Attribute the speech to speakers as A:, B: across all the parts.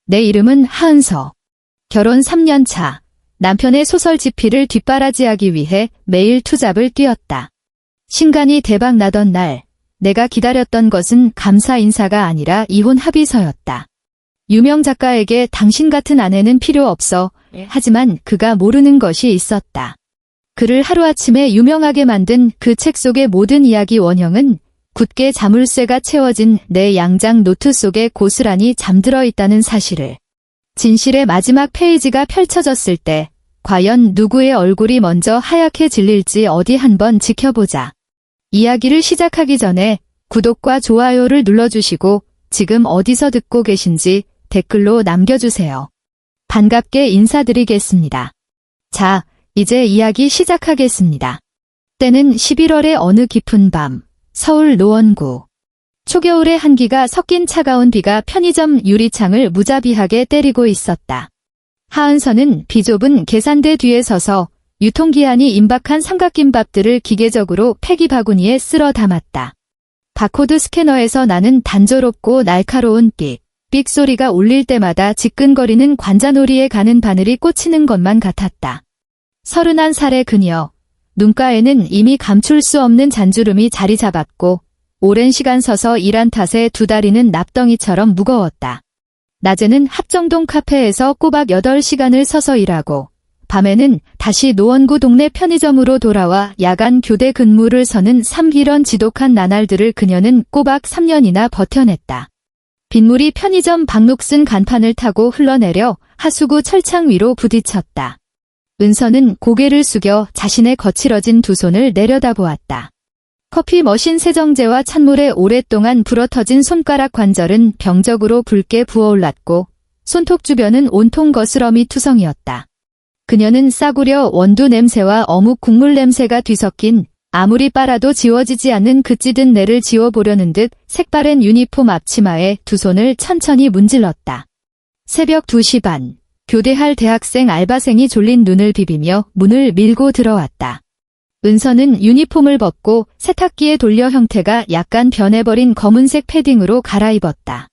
A: 내 이름은 하은서. 결혼 3년 차. 남편의 소설 집필을 뒷바라지하기 위해 매일 투잡을 뛰었다. 신간이 대박 나던 날, 내가 기다렸던 것은 감사 인사가 아니라 이혼 합의서였다. 유명 작가에게 당신 같은 아내는 필요 없어. 하지만 그가 모르는 것이 있었다. 그를 하루아침에 유명하게 만든 그 책 속의 모든 이야기 원형은 굳게 자물쇠가 채워진 내 양장 노트 속에 고스란히 잠들어 있다는 사실을. 진실의 마지막 페이지가 펼쳐졌을 때 과연 누구의 얼굴이 먼저 하얗게 질릴지 어디 한번 지켜보자. 이야기를 시작하기 전에 구독과 좋아요를 눌러주시고 지금 어디서 듣고 계신지 댓글로 남겨주세요. 반갑게 인사드리겠습니다. 자, 이제 이야기 시작하겠습니다. 때는 11월의 어느 깊은 밤, 서울 노원구. 초겨울의 한기가 섞인 차가운 비가 편의점 유리창을 무자비하게 때리고 있었다. 하은서는 비좁은 계산대 뒤에 서서 유통기한이 임박한 삼각김밥들을 기계적으로 폐기 바구니에 쓸어 담았다. 바코드 스캐너에서 나는 단조롭고 날카로운 삑 소리가 울릴 때마다 지끈거리는 관자놀이에 가는 바늘이 꽂히는 것만 같았다. 31살의 그녀. 눈가에는 이미 감출 수 없는 잔주름이 자리 잡았고 오랜 시간 서서 일한 탓에 두 다리는 납덩이처럼 무거웠다. 낮에는 합정동 카페에서 꼬박 8시간을 서서 일하고 밤에는 다시 노원구 동네 편의점으로 돌아와 야간 교대 근무를 서는 이런 지독한 나날들을 그녀는 꼬박 3년이나 버텨냈다. 빗물이 편의점 방록 쓴 간판을 타고 흘러내려 하수구 철창 위로 부딪혔다. 은서는 고개를 숙여 자신의 거칠어진 두 손을 내려다보았다. 커피 머신 세정제와 찬물에 오랫동안 불어터진 손가락 관절은 병적으로 붉게 부어올랐고 손톱 주변은 온통 거스러미 투성이었다. 그녀는 싸구려 원두 냄새와 어묵 국물 냄새가 뒤섞인 아무리 빨아도 지워지지 않는 그 찌든 내를 지워보려는 듯 색바랜 유니폼 앞치마에 두 손을 천천히 문질렀다. 새벽 2시 반, 교대할 대학생 알바생이 졸린 눈을 비비며 문을 밀고 들어왔다. 은서는 유니폼을 벗고 세탁기에 돌려 형태가 약간 변해버린 검은색 패딩으로 갈아입었다.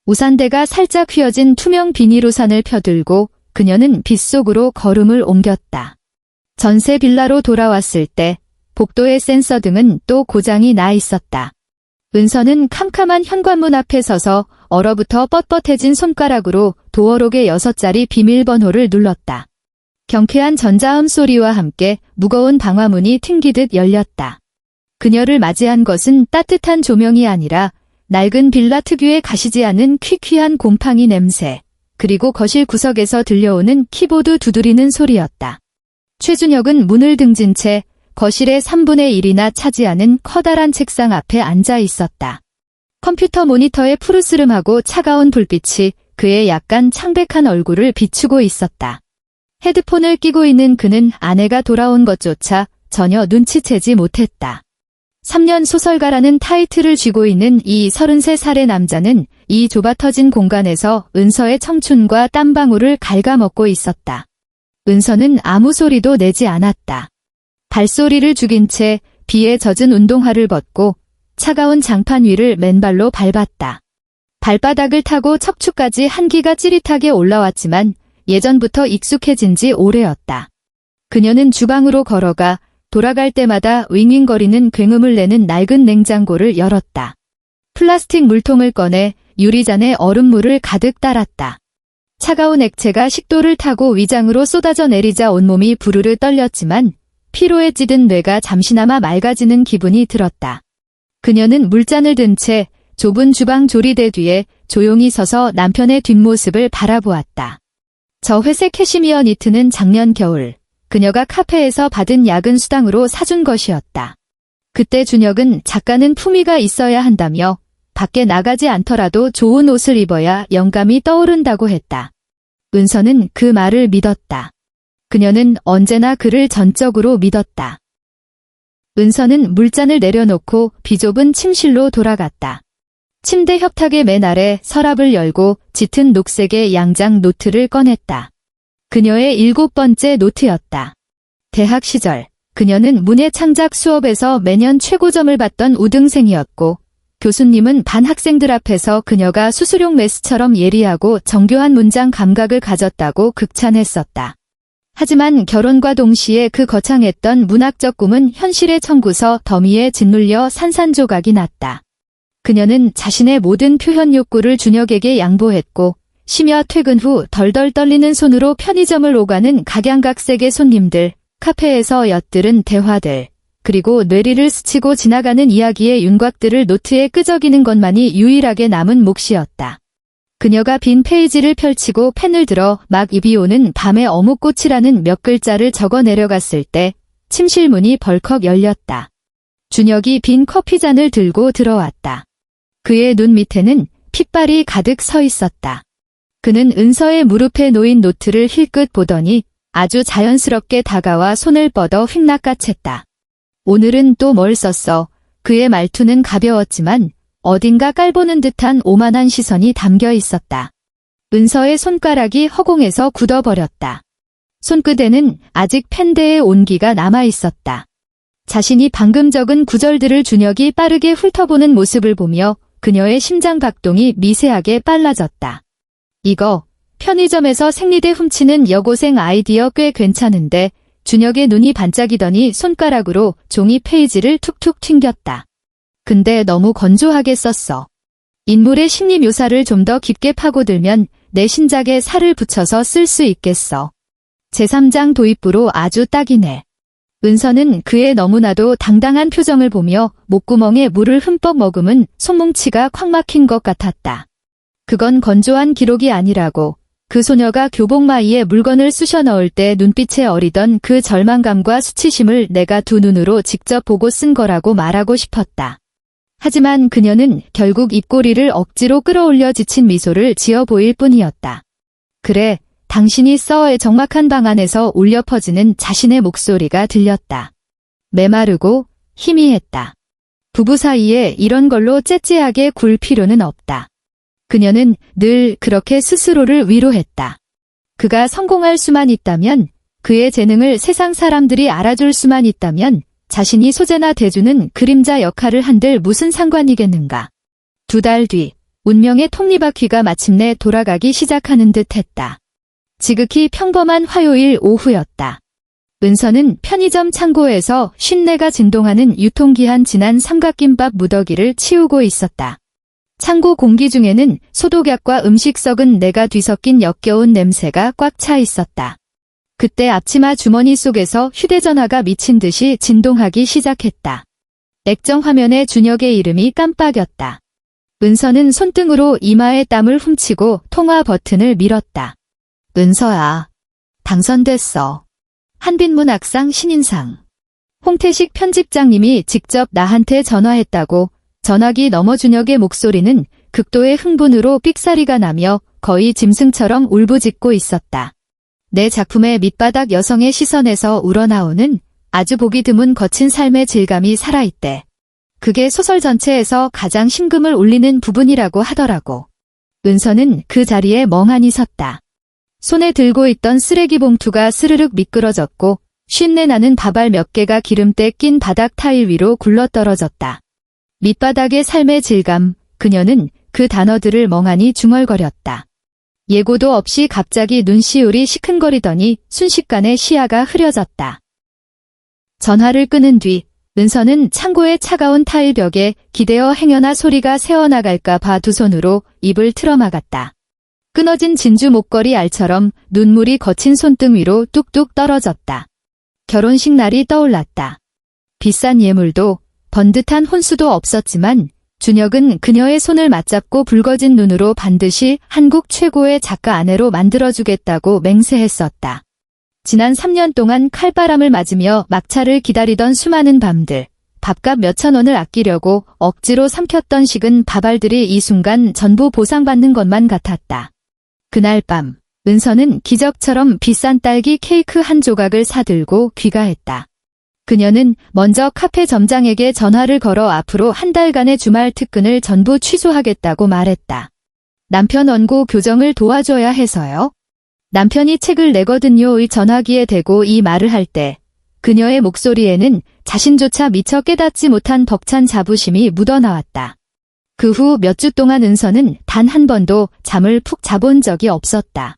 A: 우산대가 살짝 휘어진 투명 비닐 우산을 펴들고 그녀는 빗속으로 걸음을 옮겼다. 전세 빌라로 돌아왔을 때 복도의 센서 등은 또 고장이 나 있었다. 은서는 캄캄한 현관문 앞에 서서 얼어붙어 뻣뻣해진 손가락으로 도어록의 6자리 비밀번호를 눌렀다. 경쾌한 전자음 소리와 함께 무거운 방화문이 튕기듯 열렸다. 그녀를 맞이한 것은 따뜻한 조명이 아니라 낡은 빌라 특유의 가시지 않은 퀴퀴한 곰팡이 냄새, 그리고 거실 구석에서 들려오는 키보드 두드리는 소리였다. 최준혁은 문을 등진 채 거실의 3분의 1이나 차지하는 커다란 책상 앞에 앉아 있었다. 컴퓨터 모니터의 푸르스름하고 차가운 불빛이 그의 약간 창백한 얼굴을 비추고 있었다. 헤드폰을 끼고 있는 그는 아내가 돌아온 것조차 전혀 눈치채지 못했다. 3년 소설가라는 타이틀을 쥐고 있는 이 33살의 남자는 이 좁아터진 공간에서 은서의 청춘과 땀방울을 갉아먹고 있었다. 은서는 아무 소리도 내지 않았다. 발소리를 죽인 채 비에 젖은 운동화를 벗고 차가운 장판 위를 맨발로 밟았다. 발바닥을 타고 척추까지 한기가 찌릿하게 올라왔지만 예전부터 익숙해진 지 오래였다. 그녀는 주방으로 걸어가 돌아갈 때마다 윙윙거리는 굉음을 내는 낡은 냉장고를 열었다. 플라스틱 물통을 꺼내 유리잔에 얼음물을 가득 따랐다. 차가운 액체가 식도를 타고 위장으로 쏟아져 내리자 온몸이 부르르 떨렸지만 피로에 찌든 뇌가 잠시나마 맑아지는 기분이 들었다. 그녀는 물잔을 든 채 좁은 주방 조리대 뒤에 조용히 서서 남편의 뒷모습을 바라보았다. 저 회색 캐시미어 니트는 작년 겨울 그녀가 카페에서 받은 야근 수당으로 사준 것이었다. 그때 준혁은 작가는 품위가 있어야 한다며 밖에 나가지 않더라도 좋은 옷을 입어야 영감이 떠오른다고 했다. 은서는 그 말을 믿었다. 그녀는 언제나 그를 전적으로 믿었다. 은서는 물잔을 내려놓고 비좁은 침실로 돌아갔다. 침대 협탁의 맨 아래 서랍을 열고 짙은 녹색의 양장 노트를 꺼냈다. 그녀의 7번째 노트였다. 대학 시절 그녀는 문예 창작 수업에서 매년 최고점을 받던 우등생이었고 교수님은 반 학생들 앞에서 그녀가 수수용 메스처럼 예리하고 정교한 문장 감각을 가졌다고 극찬했었다. 하지만 결혼과 동시에 그 거창했던 문학적 꿈은 현실의 청구서 더미에 짓눌려 산산조각이 났다. 그녀는 자신의 모든 표현 욕구를 준혁에게 양보했고 쉬며 퇴근 후 덜덜 떨리는 손으로 편의점을 오가는 각양각색의 손님들, 카페에서 엿들은 대화들, 그리고 뇌리를 스치고 지나가는 이야기의 윤곽들을 노트에 끄적이는 것만이 유일하게 남은 몫이었다. 그녀가 빈 페이지를 펼치고 펜을 들어 막 입이 오는 밤의 어묵꽃이라는 몇 글자를 적어 내려갔을 때 침실문이 벌컥 열렸다. 준혁이 빈 커피잔을 들고 들어왔다. 그의 눈 밑에는 핏발이 가득 서 있었다. 그는 은서의 무릎에 놓인 노트를 힐끗 보더니 아주 자연스럽게 다가와 손을 뻗어 휙 낚아챘다. 오늘은 또 뭘 썼어? 그의 말투는 가벼웠지만 어딘가 깔보는 듯한 오만한 시선이 담겨 있었다. 은서의 손가락이 허공에서 굳어버렸다. 손끝에는 아직 펜대의 온기가 남아 있었다. 자신이 방금 적은 구절들을 준혁이 빠르게 훑어보는 모습을 보며 그녀의 심장 박동이 미세하게 빨라졌다. 이거 편의점에서 생리대 훔치는 여고생 아이디어 꽤 괜찮은데 준혁의 눈이 반짝이더니 손가락으로 종이 페이지를 툭툭 튕겼다. 근데 너무 건조하게 썼어. 인물의 심리 묘사를 좀 더 깊게 파고들면 내 신작에 살을 붙여서 쓸 수 있겠어. 제3장 도입부로 아주 딱이네. 은서는 그의 너무나도 당당한 표정을 보며 목구멍에 물을 흠뻑 머금은 손뭉치가 콱 막힌 것 같았다. 그건 건조한 기록이 아니라고. 그 소녀가 교복마이에 물건을 쑤셔 넣을 때 눈빛에 어리던 그 절망감과 수치심을 내가 두 눈으로 직접 보고 쓴 거라고 말하고 싶었다. 하지만 그녀는 결국 입꼬리를 억지로 끌어올려 지친 미소를 지어 보일 뿐이었다. 그래, 당신이 써의 적막한 방 안에서 울려 퍼지는 자신의 목소리가 들렸다. 메마르고 희미했다. 부부 사이에 이런 걸로 째째하게 굴 필요는 없다. 그녀는 늘 그렇게 스스로를 위로했다. 그가 성공할 수만 있다면, 그의 재능을 세상 사람들이 알아줄 수만 있다면 자신이 소재나 대주는 그림자 역할을 한들 무슨 상관이겠는가. 2달 뒤, 운명의 톱니바퀴가 마침내 돌아가기 시작하는 듯 했다. 지극히 평범한 화요일 오후였다. 은서는 편의점 창고에서 쉰내가 진동하는 유통기한 지난 삼각김밥 무더기를 치우고 있었다. 창고 공기 중에는 소독약과 음식 썩은 내가 뒤섞인 역겨운 냄새가 꽉 차 있었다. 그때 앞치마 주머니 속에서 휴대전화가 미친 듯이 진동하기 시작했다. 액정 화면에 준혁의 이름이 깜빡였다. 은서는 손등으로 이마에 땀을 훔치고 통화 버튼을 밀었다. 은서야, 당선됐어. 한빛문 학상 신인상. 홍태식 편집장님이 직접 나한테 전화했다고. 전화기 너머 준혁의 목소리는 극도의 흥분으로 삑사리가 나며 거의 짐승처럼 울부짖고 있었다. 내 작품의 밑바닥 여성의 시선에서 우러나오는 아주 보기 드문 거친 삶의 질감이 살아있대. 그게 소설 전체에서 가장 심금을 울리는 부분이라고 하더라고. 은서는 그 자리에 멍하니 섰다. 손에 들고 있던 쓰레기 봉투가 스르륵 미끄러졌고 쉰내 나는 밥알 몇 개가 기름때 낀 바닥 타일 위로 굴러떨어졌다. 밑바닥의 삶의 질감, 그녀는 그 단어들을 멍하니 중얼거렸다. 예고도 없이 갑자기 눈시울이 시큰거리더니 순식간에 시야가 흐려졌다. 전화를 끊은 뒤 은서는 창고의 차가운 타일벽에 기대어 행여나 소리가 새어나갈까 봐 두 손으로 입을 틀어막았다. 끊어진 진주 목걸이 알처럼 눈물이 거친 손등 위로 뚝뚝 떨어졌다. 결혼식 날이 떠올랐다. 비싼 예물도 번듯한 혼수도 없었지만 준혁은 그녀의 손을 맞잡고 붉어진 눈으로 반드시 한국 최고의 작가 아내로 만들어주겠다고 맹세했었다. 지난 3년 동안 칼바람을 맞으며 막차를 기다리던 수많은 밤들, 밥값 몇천 원을 아끼려고 억지로 삼켰던 식은 밥알들이 이 순간 전부 보상받는 것만 같았다. 그날 밤, 은서는 기적처럼 비싼 딸기 케이크 한 조각을 사들고 귀가했다. 그녀는 먼저 카페 점장에게 전화를 걸어 앞으로 한 달간의 주말 특근을 전부 취소하겠다고 말했다. 남편 원고 교정을 도와줘야 해서요. 남편이 책을 내거든요의 전화기에 대고 이 말을 할 때 그녀의 목소리에는 자신조차 미처 깨닫지 못한 벅찬 자부심이 묻어나왔다. 그 후 몇 주 동안 은서는 단 한 번도 잠을 푹 자본 적이 없었다.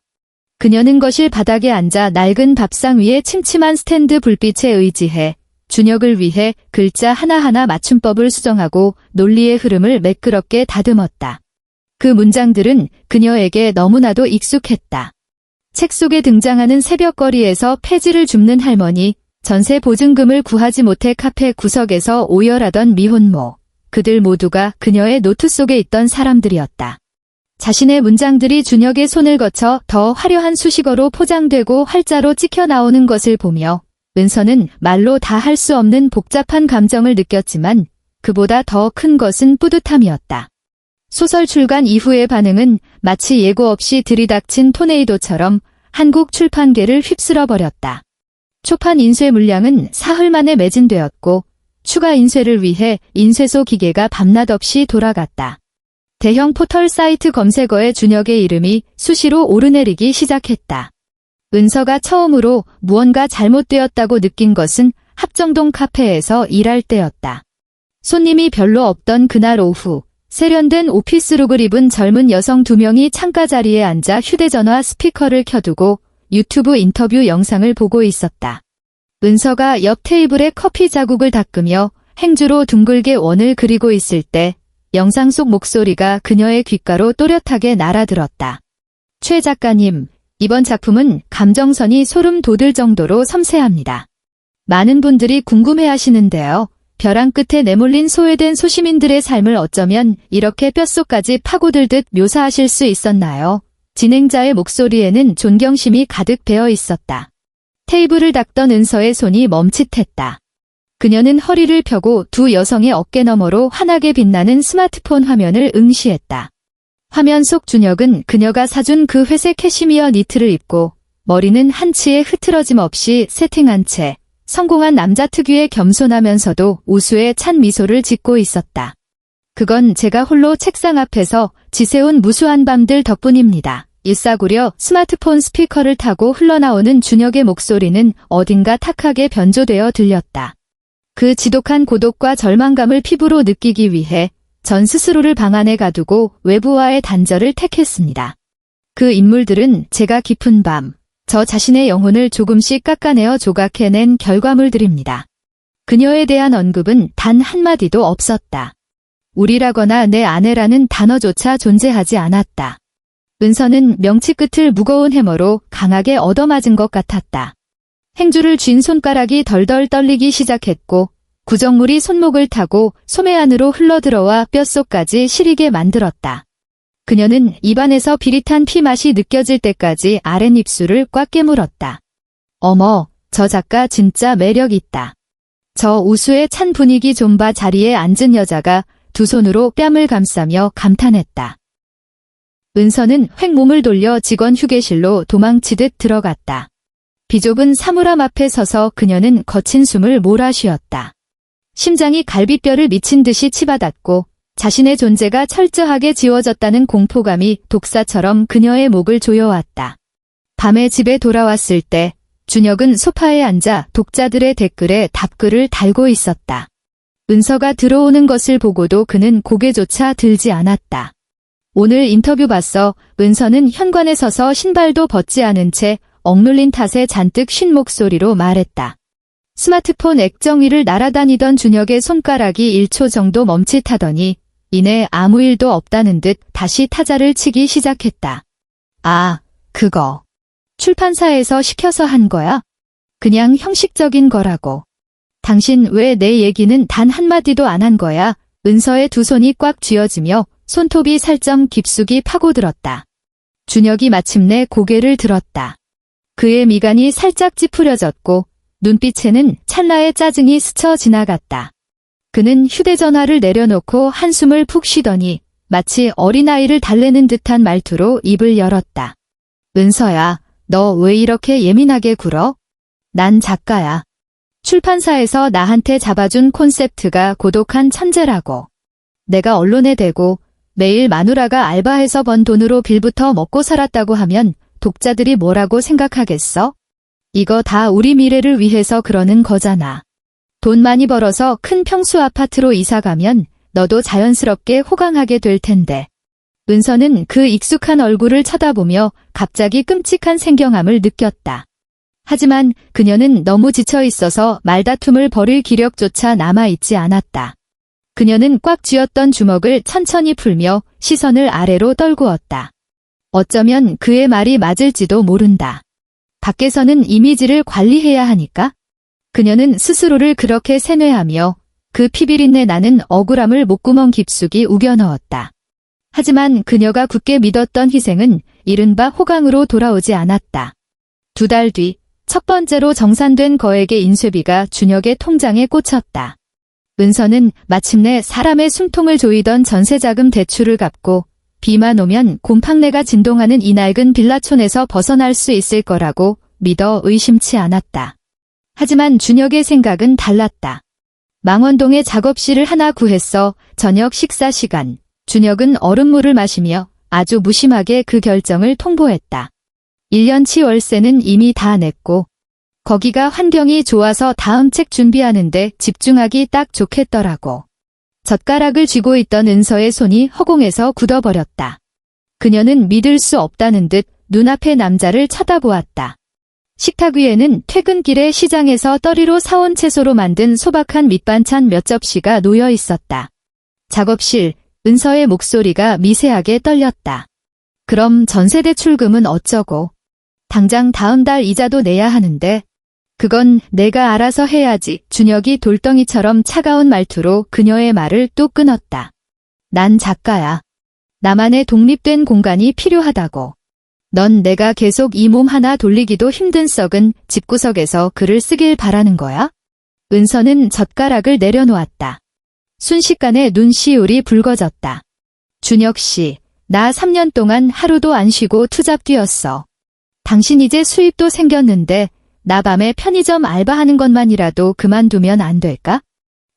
A: 그녀는 거실 바닥에 앉아 낡은 밥상 위에 침침한 스탠드 불빛에 의지해 준혁을 위해 글자 하나하나 맞춤법을 수정하고 논리의 흐름을 매끄럽게 다듬었다. 그 문장들은 그녀에게 너무나도 익숙했다. 책 속에 등장하는 새벽거리에서 폐지를 줍는 할머니, 전세 보증금을 구하지 못해 카페 구석에서 오열하던 미혼모, 그들 모두가 그녀의 노트 속에 있던 사람들이었다. 자신의 문장들이 준혁의 손을 거쳐 더 화려한 수식어로 포장되고 활자로 찍혀 나오는 것을 보며 은서는 말로 다 할 수 없는 복잡한 감정을 느꼈지만 그보다 더 큰 것은 뿌듯함이었다. 소설 출간 이후의 반응은 마치 예고 없이 들이닥친 토네이도처럼 한국 출판계를 휩쓸어버렸다. 초판 인쇄 물량은 사흘 만에 매진되었고 추가 인쇄를 위해 인쇄소 기계가 밤낮 없이 돌아갔다. 대형 포털 사이트 검색어에 준혁의 이름이 수시로 오르내리기 시작했다. 은서가 처음으로 무언가 잘못되었다고 느낀 것은 합정동 카페에서 일할 때였다. 손님이 별로 없던 그날 오후, 세련된 오피스룩을 입은 젊은 여성 2명이 창가 자리에 앉아 휴대전화 스피커를 켜두고 유튜브 인터뷰 영상을 보고 있었다. 은서가 옆 테이블에 커피 자국을 닦으며 행주로 둥글게 원을 그리고 있을 때 영상 속 목소리가 그녀의 귓가로 또렷하게 날아들었다. 최 작가님, 이번 작품은 감정선이 소름 돋을 정도로 섬세합니다. 많은 분들이 궁금해하시는데요. 벼랑 끝에 내몰린 소외된 소시민들의 삶을 어쩌면 이렇게 뼛속까지 파고들듯 묘사하실 수 있었나요? 진행자의 목소리에는 존경심이 가득 배어 있었다. 테이블을 닦던 은서의 손이 멈칫했다. 그녀는 허리를 펴고 두 여성의 어깨 너머로 환하게 빛나는 스마트폰 화면을 응시했다. 화면 속 준혁은 그녀가 사준 그 회색 캐시미어 니트를 입고 머리는 한치의 흐트러짐 없이 세팅한 채 성공한 남자 특유의 겸손하면서도 우수에 찬 미소를 짓고 있었다. 그건 제가 홀로 책상 앞에서 지새운 무수한 밤들 덕분입니다. 일사구려 스마트폰 스피커를 타고 흘러나오는 준혁의 목소리는 어딘가 탁하게 변조되어 들렸다. 그 지독한 고독과 절망감을 피부로 느끼기 위해 전 스스로를 방 안에 가두고 외부와의 단절을 택했습니다. 그 인물들은 제가 깊은 밤, 저 자신의 영혼을 조금씩 깎아내어 조각해낸 결과물들입니다. 그녀에 대한 언급은 단 한마디도 없었다. 우리라거나 내 아내라는 단어조차 존재하지 않았다. 은서는 명치 끝을 무거운 해머로 강하게 얻어맞은 것 같았다. 행주를 쥔 손가락이 덜덜 떨리기 시작했고 구정물이 손목을 타고 소매 안으로 흘러들어와 뼛속까지 시리게 만들었다. 그녀는 입안에서 비릿한 피맛이 느껴질 때까지 아랫입술을 꽉 깨물었다. 어머, 저 작가 진짜 매력 있다. 저 우수의 찬 분위기 좀 봐. 자리에 앉은 여자가 두 손으로 뺨을 감싸며 감탄했다. 은서는 획 몸을 돌려 직원 휴게실로 도망치듯 들어갔다. 비좁은 사물함 앞에 서서 그녀는 거친 숨을 몰아쉬었다. 심장이 갈비뼈를 미친 듯이 치받았고 자신의 존재가 철저하게 지워졌다는 공포감이 독사처럼 그녀의 목을 조여왔다. 밤에 집에 돌아왔을 때 준혁은 소파에 앉아 독자들의 댓글에 답글을 달고 있었다. 은서가 들어오는 것을 보고도 그는 고개조차 들지 않았다. 오늘 인터뷰 봤어. 은서는 현관에 서서 신발도 벗지 않은 채 억눌린 탓에 잔뜩 쉰 목소리로 말했다. 스마트폰 액정 위를 날아다니던 준혁의 손가락이 1초 정도 멈칫하더니 이내 아무 일도 없다는 듯 다시 타자를 치기 시작했다. 아, 그거. 출판사에서 시켜서 한 거야? 그냥 형식적인 거라고. 당신 왜 내 얘기는 단 한마디도 안 한 거야? 은서의 두 손이 꽉 쥐어지며 손톱이 살점 깊숙이 파고들었다. 준혁이 마침내 고개를 들었다. 그의 미간이 살짝 찌푸려졌고 눈빛에는 찰나의 짜증이 스쳐 지나갔다. 그는 휴대전화를 내려놓고 한숨을 푹 쉬더니 마치 어린아이를 달래는 듯한 말투로 입을 열었다. 은서야, 너 왜 이렇게 예민하게 굴어? 난 작가야. 출판사에서 나한테 잡아준 콘셉트가 고독한 천재라고. 내가 언론에 대고 매일 마누라가 알바해서 번 돈으로 빌부터 먹고 살았다고 하면 독자들이 뭐라고 생각하겠어? 이거 다 우리 미래를 위해서 그러는 거잖아. 돈 많이 벌어서 큰 평수 아파트로 이사가면 너도 자연스럽게 호강하게 될 텐데. 은서는 그 익숙한 얼굴을 쳐다보며 갑자기 끔찍한 생경함을 느꼈다. 하지만 그녀는 너무 지쳐 있어서 말다툼을 벌일 기력조차 남아있지 않았다. 그녀는 꽉 쥐었던 주먹을 천천히 풀며 시선을 아래로 떨구었다. 어쩌면 그의 말이 맞을지도 모른다. 밖에서는 이미지를 관리해야 하니까? 그녀는 스스로를 그렇게 세뇌하며 그 피비린내 나는 억울함을 목구멍 깊숙이 우겨 넣었다. 하지만 그녀가 굳게 믿었던 희생은 이른바 호강으로 돌아오지 않았다. 2달 뒤 첫 번째로 정산된 거액의 인쇄비가 준혁의 통장에 꽂혔다. 은서는 마침내 사람의 숨통을 조이던 전세자금 대출을 갚고 비만 오면 곰팡내가 진동하는 이 낡은 빌라촌에서 벗어날 수 있을 거라고 믿어 의심치 않았다. 하지만 준혁의 생각은 달랐다. 망원동에 작업실을 하나 구했어. 저녁 식사 시간, 준혁은 얼음물을 마시며 아주 무심하게 그 결정을 통보했다. 1년치 월세는 이미 다 냈고 거기가 환경이 좋아서 다음 책 준비하는데 집중하기 딱 좋겠더라고. 젓가락을 쥐고 있던 은서의 손이 허공에서 굳어버렸다. 그녀는 믿을 수 없다는 듯 눈앞의 남자를 쳐다보았다. 식탁 위에는 퇴근길에 시장에서 떨이로 사온 채소로 만든 소박한 밑반찬 몇 접시가 놓여 있었다. 작업실, 은서의 목소리가 미세하게 떨렸다. 그럼 전세대출금은 어쩌고? 당장 다음 달 이자도 내야 하는데. 그건 내가 알아서 해야지. 준혁이 돌덩이처럼 차가운 말투로 그녀의 말을 뚝 끊었다. 난 작가야. 나만의 독립된 공간이 필요하다고. 넌 내가 계속 이 몸 하나 돌리기도 힘든 썩은 집구석에서 글을 쓰길 바라는 거야? 은서는 젓가락을 내려놓았다. 순식간에 눈시울이 붉어졌다. 준혁 씨, 나 3년 동안 하루도 안 쉬고 투잡 뛰었어. 당신 이제 수입도 생겼는데 나 밤에 편의점 알바하는 것만이라도 그만두면 안 될까?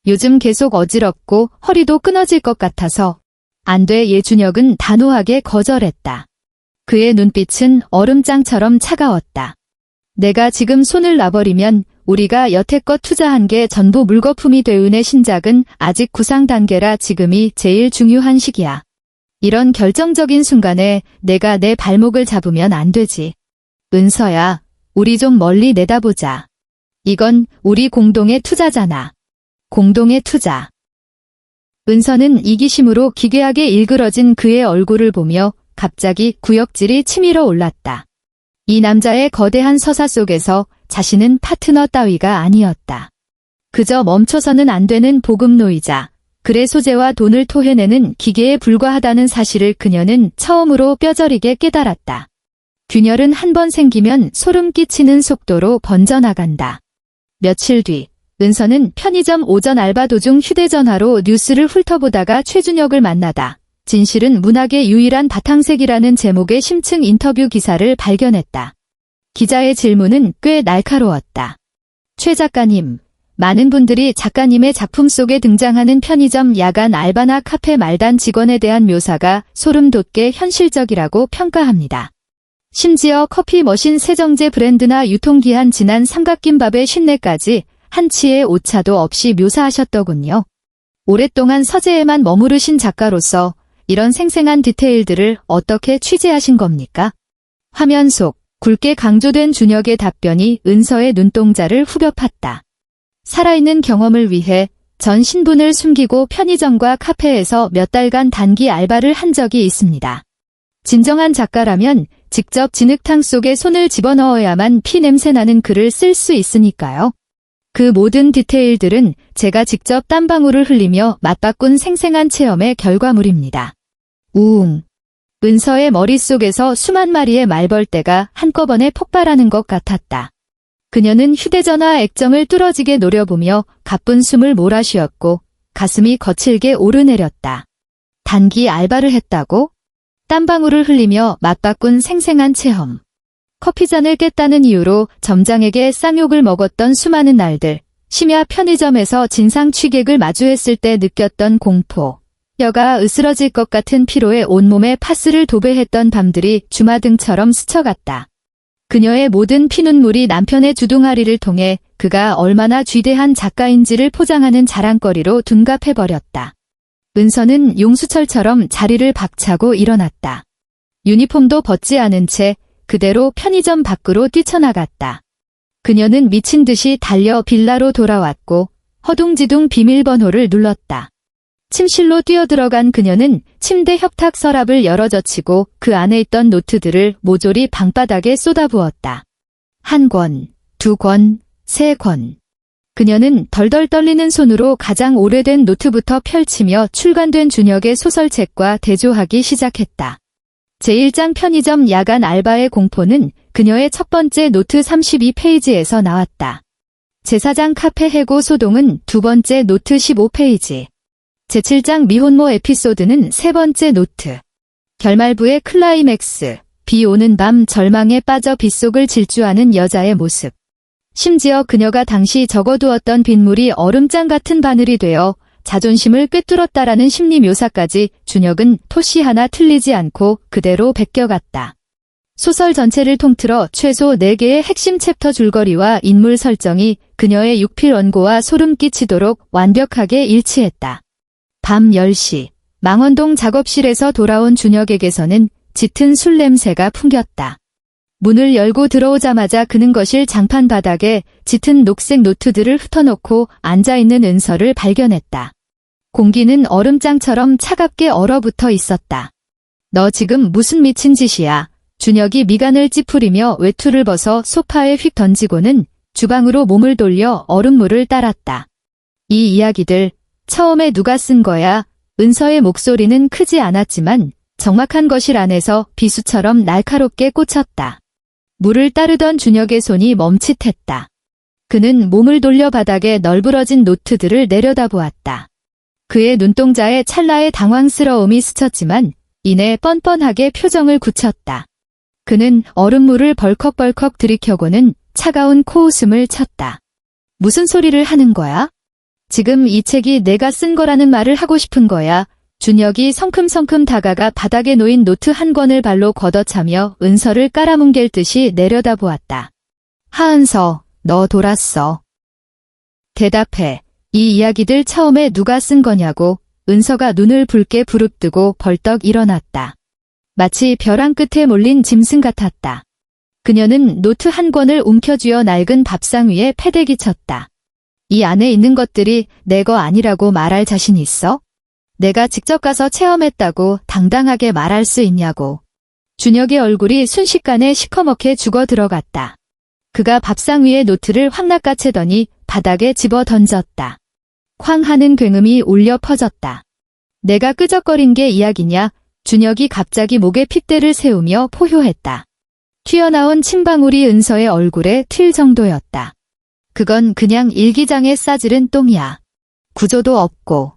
A: 요즘 계속 어지럽고 허리도 끊어질 것 같아서. 안 돼. 예준혁은 단호하게 거절했다. 그의 눈빛은 얼음장처럼 차가웠다. 내가 지금 손을 놔버리면 우리가 여태껏 투자한 게 전부 물거품이 돼. 은의 신작은 아직 구상 단계라 지금이 제일 중요한 시기야. 이런 결정적인 순간에 내가 내 발목을 잡으면 안 되지. 은서야, 우리 좀 멀리 내다보자. 이건 우리 공동의 투자잖아. 공동의 투자. 은서는 이기심으로 기괴하게 일그러진 그의 얼굴을 보며 갑자기 구역질이 치밀어 올랐다. 이 남자의 거대한 서사 속에서 자신은 파트너 따위가 아니었다. 그저 멈춰서는 안 되는 보급노이자 글의 소재와 돈을 토해내는 기계에 불과하다는 사실을 그녀는 처음으로 뼈저리게 깨달았다. 균열은 한 번 생기면 소름 끼치는 속도로 번져나간다. 며칠 뒤 은서는 편의점 오전 알바 도중 휴대전화로 뉴스를 훑어보다가 최준혁을 만나다 진실은 문학의 유일한 바탕색이라는 제목의 심층 인터뷰 기사를 발견했다. 기자의 질문은 꽤 날카로웠다. 최 작가님, 많은 분들이 작가님의 작품 속에 등장하는 편의점 야간 알바나 카페 말단 직원에 대한 묘사가 소름 돋게 현실적이라고 평가합니다. 심지어 커피 머신 세정제 브랜드나 유통기한 지난 삼각김밥의 쉰내까지 한치의 오차도 없이 묘사하셨더군요. 오랫동안 서재에만 머무르신 작가로서 이런 생생한 디테일들을 어떻게 취재하신 겁니까? 화면 속 굵게 강조된 준혁의 답변이 은서의 눈동자를 후벼 팠다. 살아있는 경험을 위해 전 신분을 숨기고 편의점과 카페에서 몇 달간 단기 알바를 한 적이 있습니다. 진정한 작가라면 직접 진흙탕 속에 손을 집어넣어야만 피 냄새나는 글을 쓸 수 있으니까요. 그 모든 디테일들은 제가 직접 땀방울을 흘리며 맛바꾼 생생한 체험의 결과물입니다. 우웅. 은서의 머릿속에서 수만 마리의 말벌떼가 한꺼번에 폭발하는 것 같았다. 그녀는 휴대전화 액정을 뚫어지게 노려보며 가쁜 숨을 몰아쉬었고 가슴이 거칠게 오르내렸다. 단기 알바를 했다고? 땀방울을 흘리며 맛바꾼 생생한 체험. 커피잔을 깼다는 이유로 점장에게 쌍욕을 먹었던 수많은 날들, 심야 편의점에서 진상 취객을 마주했을 때 느꼈던 공포, 뼈가 으스러질 것 같은 피로에 온몸에 파스를 도배했던 밤들이 주마등처럼 스쳐갔다. 그녀의 모든 피눈물이 남편의 주둥아리를 통해 그가 얼마나 쥐대한 작가인지를 포장하는 자랑거리로 둔갑해버렸다. 은서는 용수철처럼 자리를 박차고 일어났다. 유니폼도 벗지 않은 채 그대로 편의점 밖으로 뛰쳐나갔다. 그녀는 미친 듯이 달려 빌라로 돌아왔고 허둥지둥 비밀번호를 눌렀다. 침실로 뛰어들어간 그녀는 침대 협탁 서랍을 열어젖히고 그 안에 있던 노트들을 모조리 방바닥에 쏟아부었다. 1권, 2권, 3권. 그녀는 덜덜 떨리는 손으로 가장 오래된 노트부터 펼치며 출간된 준혁의 소설책과 대조하기 시작했다. 제1장 편의점 야간 알바의 공포는 그녀의 첫 번째 노트 32페이지에서 나왔다. 제4장 카페 해고 소동은 두 번째 노트 15페이지. 제7장 미혼모 에피소드는 세 번째 노트. 결말부의 클라이맥스, 비 오는 밤 절망에 빠져 빗속을 질주하는 여자의 모습. 심지어 그녀가 당시 적어두었던 빗물이 얼음장 같은 바늘이 되어 자존심을 꿰뚫었다라는 심리 묘사까지 준혁은 토시 하나 틀리지 않고 그대로 베껴갔다. 소설 전체를 통틀어 최소 4개의 핵심 챕터 줄거리와 인물 설정이 그녀의 육필 원고와 소름 끼치도록 완벽하게 일치했다. 밤 10시, 망원동 작업실에서 돌아온 준혁에게서는 짙은 술 냄새가 풍겼다. 문을 열고 들어오자마자 그는 거실 장판 바닥에 짙은 녹색 노트들을 흩어놓고 앉아있는 은서를 발견했다. 공기는 얼음장처럼 차갑게 얼어붙어 있었다. 너 지금 무슨 미친 짓이야? 준혁이 미간을 찌푸리며 외투를 벗어 소파에 휙 던지고는 주방으로 몸을 돌려 얼음물을 따랐다. 이 이야기들 처음에 누가 쓴 거야? 은서의 목소리는 크지 않았지만 적막한 거실 안에서 비수처럼 날카롭게 꽂혔다. 물을 따르던 준혁의 손이 멈칫했다. 그는 몸을 돌려 바닥에 널브러진 노트들을 내려다보았다. 그의 눈동자에 찰나의 당황스러움이 스쳤지만 이내 뻔뻔하게 표정을 굳혔다. 그는 얼음물을 벌컥벌컥 들이켜고는 차가운 코웃음을 쳤다. 무슨 소리를 하는 거야? 지금 이 책이 내가 쓴 거라는 말을 하고 싶은 거야. 준혁이 성큼성큼 다가가 바닥에 놓인 노트 한 권을 발로 걷어차며 은서를 깔아뭉갤 듯이 내려다보았다. 하은서, 너 돌았어. 대답해. 이 이야기들 처음에 누가 쓴 거냐고. 은서가 눈을 붉게 부릅뜨고 벌떡 일어났다. 마치 벼랑 끝에 몰린 짐승 같았다. 그녀는 노트 한 권을 움켜쥐어 낡은 밥상 위에 패대기 쳤다. 이 안에 있는 것들이 내 거 아니라고 말할 자신 있어? 내가 직접 가서 체험했다고 당당하게 말할 수 있냐고. 준혁의 얼굴이 순식간에 시커멓게 죽어 들어갔다. 그가 밥상 위에 노트를 확 낚아채더니 바닥에 집어 던졌다. 쾅 하는 굉음이 울려 퍼졌다. 내가 끄적거린 게 이야기냐? 준혁이 갑자기 목에 핏대를 세우며 포효했다. 튀어나온 침방울이 은서의 얼굴에 튈 정도였다. 그건 그냥 일기장에 싸지른 똥이야. 구조도 없고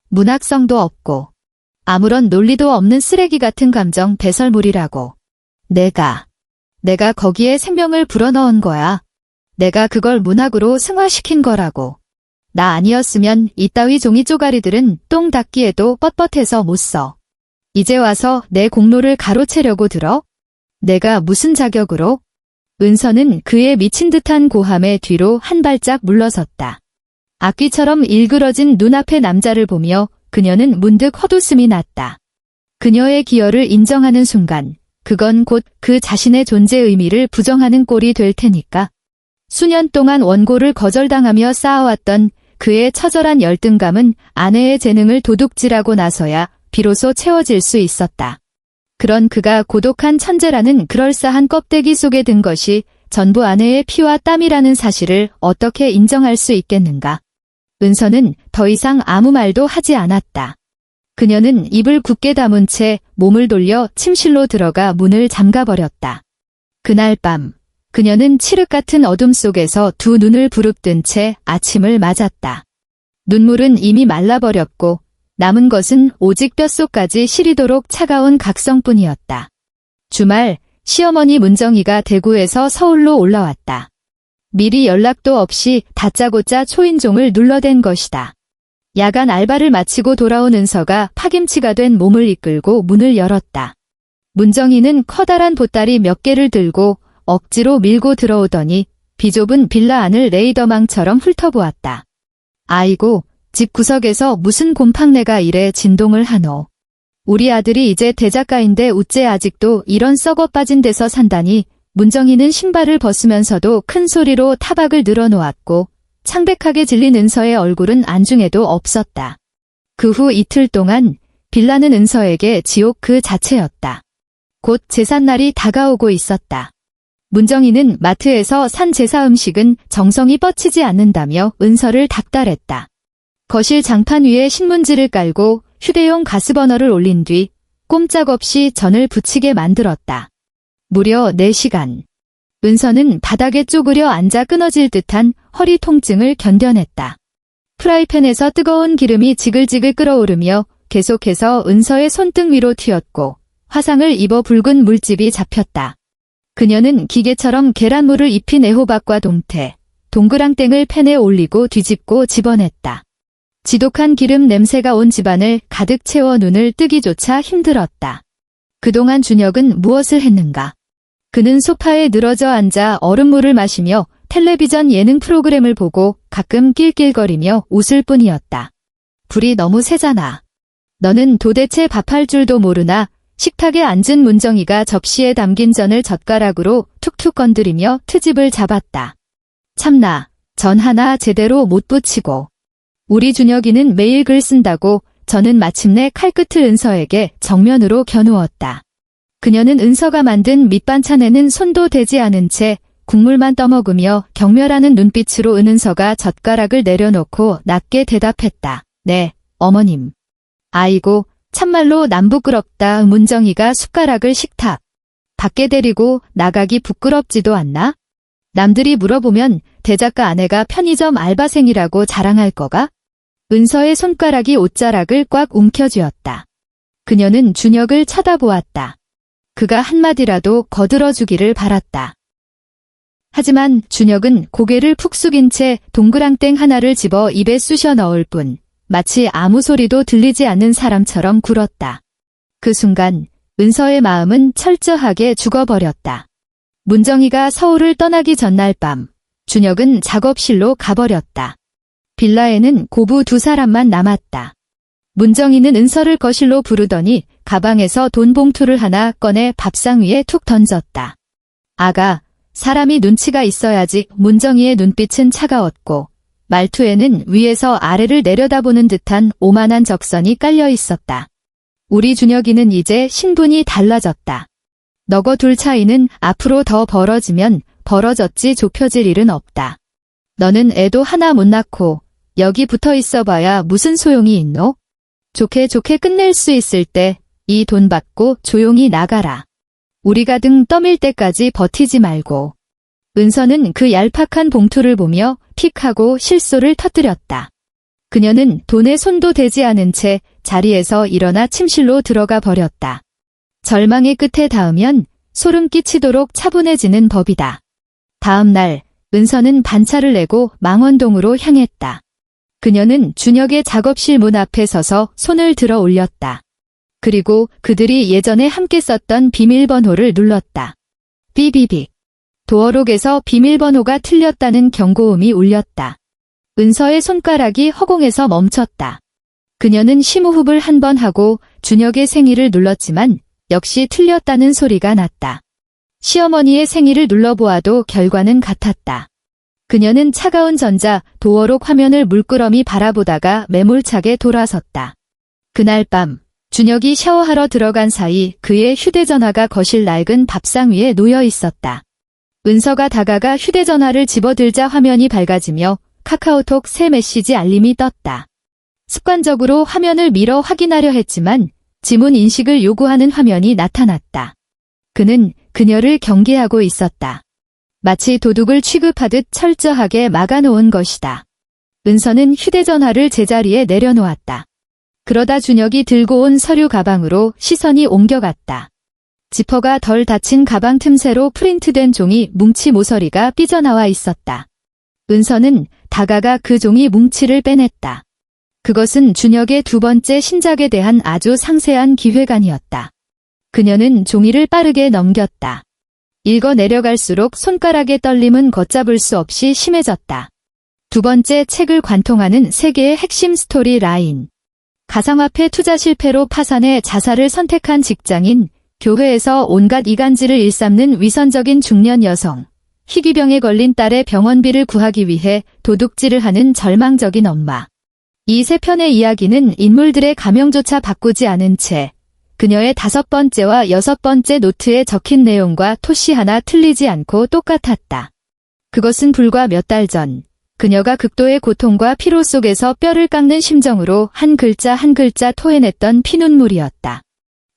A: 문학성도 없고 아무런 논리도 없는 쓰레기 같은 감정 배설물이라고. 내가 거기에 생명을 불어넣은 거야. 내가 그걸 문학으로 승화시킨 거라고. 나 아니었으면 이따위 종이 쪼가리들은 똥 닦기에도 뻣뻣해서 못 써. 이제 와서 내 공로를 가로채려고 들어? 내가 무슨 자격으로? 은서는 그의 미친 듯한 고함의 뒤로 한 발짝 물러섰다. 악귀처럼 일그러진 눈앞의 남자를 보며 그녀는 문득 헛웃음이 났다. 그녀의 기여를 인정하는 순간 그건 곧 그 자신의 존재 의미를 부정하는 꼴이 될 테니까. 수년 동안 원고를 거절당하며 쌓아왔던 그의 처절한 열등감은 아내의 재능을 도둑질하고 나서야 비로소 채워질 수 있었다. 그런 그가 고독한 천재라는 그럴싸한 껍데기 속에 든 것이 전부 아내의 피와 땀이라는 사실을 어떻게 인정할 수 있겠는가. 은서는 더 이상 아무 말도 하지 않았다. 그녀는 입을 굳게 다문 채 몸을 돌려 침실로 들어가 문을 잠가버렸다. 그날 밤 그녀는 칠흑 같은 어둠 속에서 두 눈을 부릅뜬 채 아침을 맞았다. 눈물은 이미 말라버렸고 남은 것은 오직 뼛속까지 시리도록 차가운 각성뿐이었다. 주말 시어머니 문정희가 대구에서 서울로 올라왔다. 미리 연락도 없이 다짜고짜 초인종을 눌러댄 것이다. 야간 알바를 마치고 돌아온 은서가 파김치가 된 몸을 이끌고 문을 열었다. 문정희는 커다란 보따리 몇 개를 들고 억지로 밀고 들어오더니 비좁은 빌라 안을 레이더망처럼 훑어보았다. 아이고, 집 구석에서 무슨 곰팡내가 이래 진동을 하노. 우리 아들이 이제 대작가인데 우째 아직도 이런 썩어 빠진 데서 산다니. 문정이는 신발을 벗으면서도 큰 소리로 타박을 늘어놓았고 창백하게 질린 은서의 얼굴은 안중에도 없었다. 그 후 이틀 동안 빌라는 은서에게 지옥 그 자체였다. 곧 제삿날이 다가오고 있었다. 문정이는 마트에서 산 제사 음식은 정성이 뻗치지 않는다며 은서를 닥달했다. 거실 장판 위에 신문지를 깔고 휴대용 가스버너를 올린 뒤 꼼짝없이 전을 부치게 만들었다. 무려 4시간. 은서는 바닥에 쪼그려 앉아 끊어질 듯한 허리 통증을 견뎌냈다. 프라이팬에서 뜨거운 기름이 지글지글 끓어오르며 계속해서 은서의 손등 위로 튀었고 화상을 입어 붉은 물집이 잡혔다. 그녀는 기계처럼 계란물을 입힌 애호박과 동태, 동그랑땡을 팬에 올리고 뒤집고 집어냈다. 지독한 기름 냄새가 온 집안을 가득 채워 눈을 뜨기조차 힘들었다. 그동안 준혁은 무엇을 했는가? 그는 소파에 늘어져 앉아 얼음물을 마시며 텔레비전 예능 프로그램을 보고 가끔 낄낄거리며 웃을 뿐이었다. 불이 너무 세잖아. 너는 도대체 밥할 줄도 모르나? 식탁에 앉은 문정이가 접시에 담긴 전을 젓가락으로 툭툭 건드리며 트집을 잡았다. 참나, 전 하나 제대로 못 부치고. 우리 준혁이는 매일 글 쓴다고. 저는 마침내 칼끝을 은서에게 정면으로 겨누었다. 그녀는 은서가 만든 밑반찬에는 손도 대지 않은 채 국물만 떠먹으며 경멸하는 눈빛으로 은은서가 젓가락을 내려놓고 낮게 대답했다. 네, 어머님. 아이고, 참말로 남부끄럽다. 문정이가 숟가락을 식탁 밖에 데리고 나가기 부끄럽지도 않나? 남들이 물어보면 대작가 아내가 편의점 알바생이라고 자랑할 거가? 은서의 손가락이 옷자락을 꽉 움켜쥐었다. 그녀는 준혁을 쳐다보았다. 그가 한마디라도 거들어주기를 바랐다. 하지만 준혁은 고개를 푹 숙인 채 동그랑땡 하나를 집어 입에 쑤셔 넣을 뿐 마치 아무 소리도 들리지 않는 사람처럼 굴었다. 그 순간 은서의 마음은 철저하게 죽어버렸다. 문정이가 서울을 떠나기 전날 밤 준혁은 작업실로 가버렸다. 빌라에는 고부 2사람만 남았다. 문정이는 은서를 거실로 부르더니 가방에서 돈 봉투를 하나 꺼내 밥상 위에 툭 던졌다. 아가, 사람이 눈치가 있어야지. 문정이의 눈빛은 차가웠고 말투에는 위에서 아래를 내려다보는 듯한 오만한 적선이 깔려 있었다. 우리 준혁이는 이제 신분이 달라졌다. 너거 둘 차이는 앞으로 더 벌어지면 벌어졌지 좁혀질 일은 없다. 너는 애도 하나 못 낳고 여기 붙어 있어봐야 무슨 소용이 있노? 좋게 끝낼 수 있을 때 이 돈 받고 조용히 나가라. 우리가 등 떠밀 때까지 버티지 말고. 은서는 그 얄팍한 봉투를 보며 픽 하고 실소를 터뜨렸다. 그녀는 돈에 손도 대지 않은 채 자리에서 일어나 침실로 들어가 버렸다. 절망의 끝에 닿으면 소름 끼치도록 차분해지는 법이다. 다음 날 은서는 반차를 내고 망원동으로 향했다. 그녀는 준혁의 작업실 문 앞에 서서 손을 들어 올렸다. 그리고 그들이 예전에 함께 썼던 비밀번호를 눌렀다. 삐비빅. 도어록에서 비밀번호가 틀렸다는 경고음이 울렸다. 은서의 손가락이 허공에서 멈췄다. 그녀는 심호흡을 한 번 하고 준혁의 생일을 눌렀지만 역시 틀렸다는 소리가 났다. 시어머니의 생일을 눌러보아도 결과는 같았다. 그녀는 차가운 전자 도어록 화면을 물끄러미 바라보다가 매몰차게 돌아섰다. 그날 밤 준혁이 샤워하러 들어간 사이 그의 휴대전화가 거실 낡은 밥상 위에 놓여 있었다. 은서가 다가가 휴대전화를 집어들자 화면이 밝아지며 카카오톡 새 메시지 알림이 떴다. 습관적으로 화면을 밀어 확인하려 했지만 지문 인식을 요구하는 화면이 나타났다. 그는 그녀를 경계하고 있었다. 마치 도둑을 취급하듯 철저하게 막아놓은 것이다. 은서는 휴대전화를 제자리에 내려놓았다. 그러다 준혁이 들고 온 서류 가방으로 시선이 옮겨갔다. 지퍼가 덜 닫힌 가방 틈새로 프린트된 종이 뭉치 모서리가 삐져나와 있었다. 은서는 다가가 그 종이 뭉치를 빼냈다. 그것은 준혁의 2번째 신작에 대한 아주 상세한 기획안이었다. 그녀는 종이를 빠르게 넘겼다. 읽어 내려갈수록 손가락의 떨림은 걷잡을 수 없이 심해졌다. 두 번째, 책을 관통하는 세계의 핵심 스토리 라인. 가상화폐 투자 실패로 파산해 자살을 선택한 직장인, 교회에서 온갖 이간질을 일삼는 위선적인 중년 여성, 희귀병에 걸린 딸의 병원비를 구하기 위해 도둑질을 하는 절망적인 엄마. 이 세 편의 이야기는 인물들의 가명조차 바꾸지 않은 채 그녀의 5번째와 6번째 노트에 적힌 내용과 토시 하나 틀리지 않고 똑같았다. 그것은 불과 몇 달 전, 그녀가 극도의 고통과 피로 속에서 뼈를 깎는 심정으로 한 글자 한 글자 토해냈던 피눈물이었다.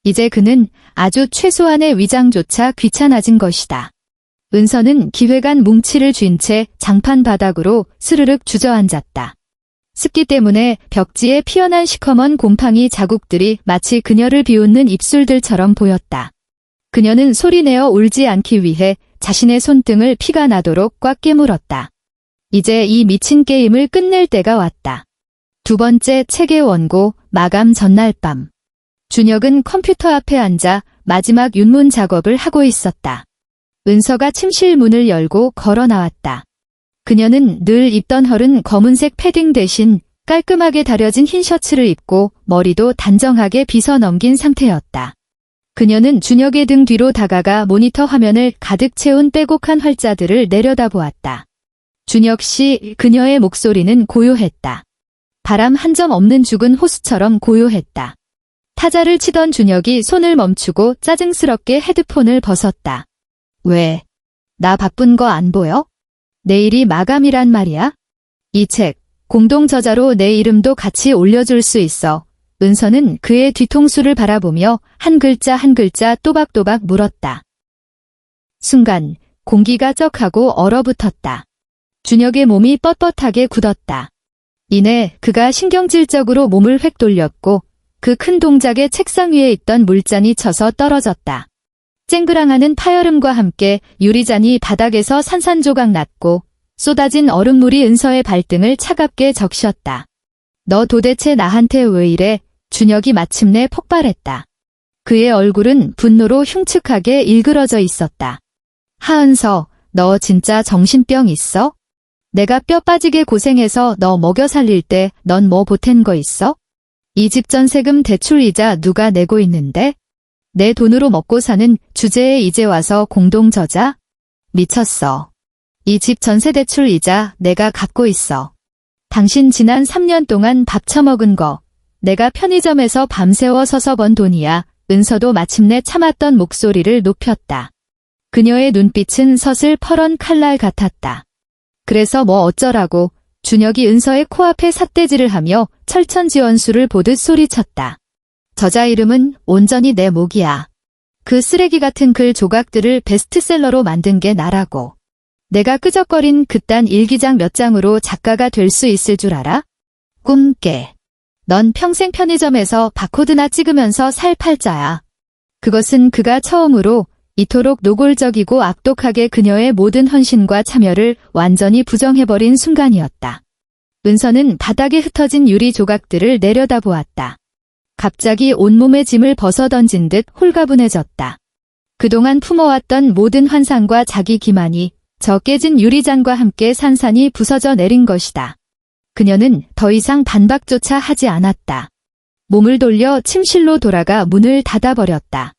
A: 이제 그는 아주 최소한의 위장조차 귀찮아진 것이다. 은서는 기획안 뭉치를 쥔 채 장판 바닥으로 스르륵 주저앉았다. 습기 때문에 벽지에 피어난 시커먼 곰팡이 자국들이 마치 그녀를 비웃는 입술들처럼 보였다. 그녀는 소리내어 울지 않기 위해 자신의 손등을 피가 나도록 꽉 깨물었다. 이제 이 미친 게임을 끝낼 때가 왔다. 두 번째, 책의 원고, 마감 전날 밤. 준혁은 컴퓨터 앞에 앉아 마지막 윤문 작업을 하고 있었다. 은서가 침실 문을 열고 걸어 나왔다. 그녀는 늘 입던 헐은 검은색 패딩 대신 깔끔하게 다려진 흰 셔츠를 입고 머리도 단정하게 빗어 넘긴 상태였다. 그녀는 준혁의 등 뒤로 다가가 모니터 화면을 가득 채운 빼곡한 활자들을 내려다보았다. 준혁 씨, 그녀의 목소리는 고요했다. 바람 한 점 없는 죽은 호수처럼 고요했다. 타자를 치던 준혁이 손을 멈추고 짜증스럽게 헤드폰을 벗었다. 왜? 나 바쁜 거 안 보여? 내일이 마감이란 말이야? 이 책, 공동 저자로 내 이름도 같이 올려줄 수 있어. 은서는 그의 뒤통수를 바라보며 한 글자 한 글자 또박또박 물었다. 순간 공기가 쩍하고 얼어붙었다. 준혁의 몸이 뻣뻣하게 굳었다. 이내 그가 신경질적으로 몸을 획 돌렸고 그 큰 동작에 책상 위에 있던 물잔이 쳐서 떨어졌다. 쨍그랑하는 파열음과 함께 유리잔이 바닥에서 산산조각 났고 쏟아진 얼음물이 은서의 발등을 차갑게 적셨다. 너 도대체 나한테 왜 이래? 준혁이 마침내 폭발했다. 그의 얼굴은 분노로 흉측하게 일그러져 있었다. 하은서, 너 진짜 정신병 있어? 내가 뼈 빠지게 고생해서 너 먹여 살릴 때 넌 뭐 보탠 거 있어? 이 집 전세금 대출이자 누가 내고 있는데? 내 돈으로 먹고 사는 주제에 이제 와서 공동저자? 미쳤어. 이 집 전세 대출 이자 내가 갚고 있어. 당신 지난 3년 동안 밥 처먹은 거 내가 편의점에서 밤새워 서서 번 돈이야. 은서도 마침내 참았던 목소리를 높였다. 그녀의 눈빛은 서슬퍼런 칼날 같았다. 그래서 뭐 어쩌라고. 준혁이 은서의 코앞에 삿대질을 하며 철천지원수를 보듯 소리쳤다. 저자 이름은 온전히 내 목이야. 그 쓰레기 같은 글 조각들을 베스트셀러로 만든 게 나라고. 내가 끄적거린 그딴 일기장 몇 장으로 작가가 될 수 있을 줄 알아? 꿈 깨. 넌 평생 편의점에서 바코드나 찍으면서 살 팔자야. 그것은 그가 처음으로 이토록 노골적이고 악독하게 그녀의 모든 헌신과 참여를 완전히 부정해버린 순간이었다. 은서는 바닥에 흩어진 유리 조각들을 내려다보았다. 갑자기 온몸의 짐을 벗어던진 듯 홀가분해졌다. 그동안 품어왔던 모든 환상과 자기 기만이 저 깨진 유리잔과 함께 산산이 부서져 내린 것이다. 그녀는 더 이상 반박조차 하지 않았다. 몸을 돌려 침실로 돌아가 문을 닫아버렸다.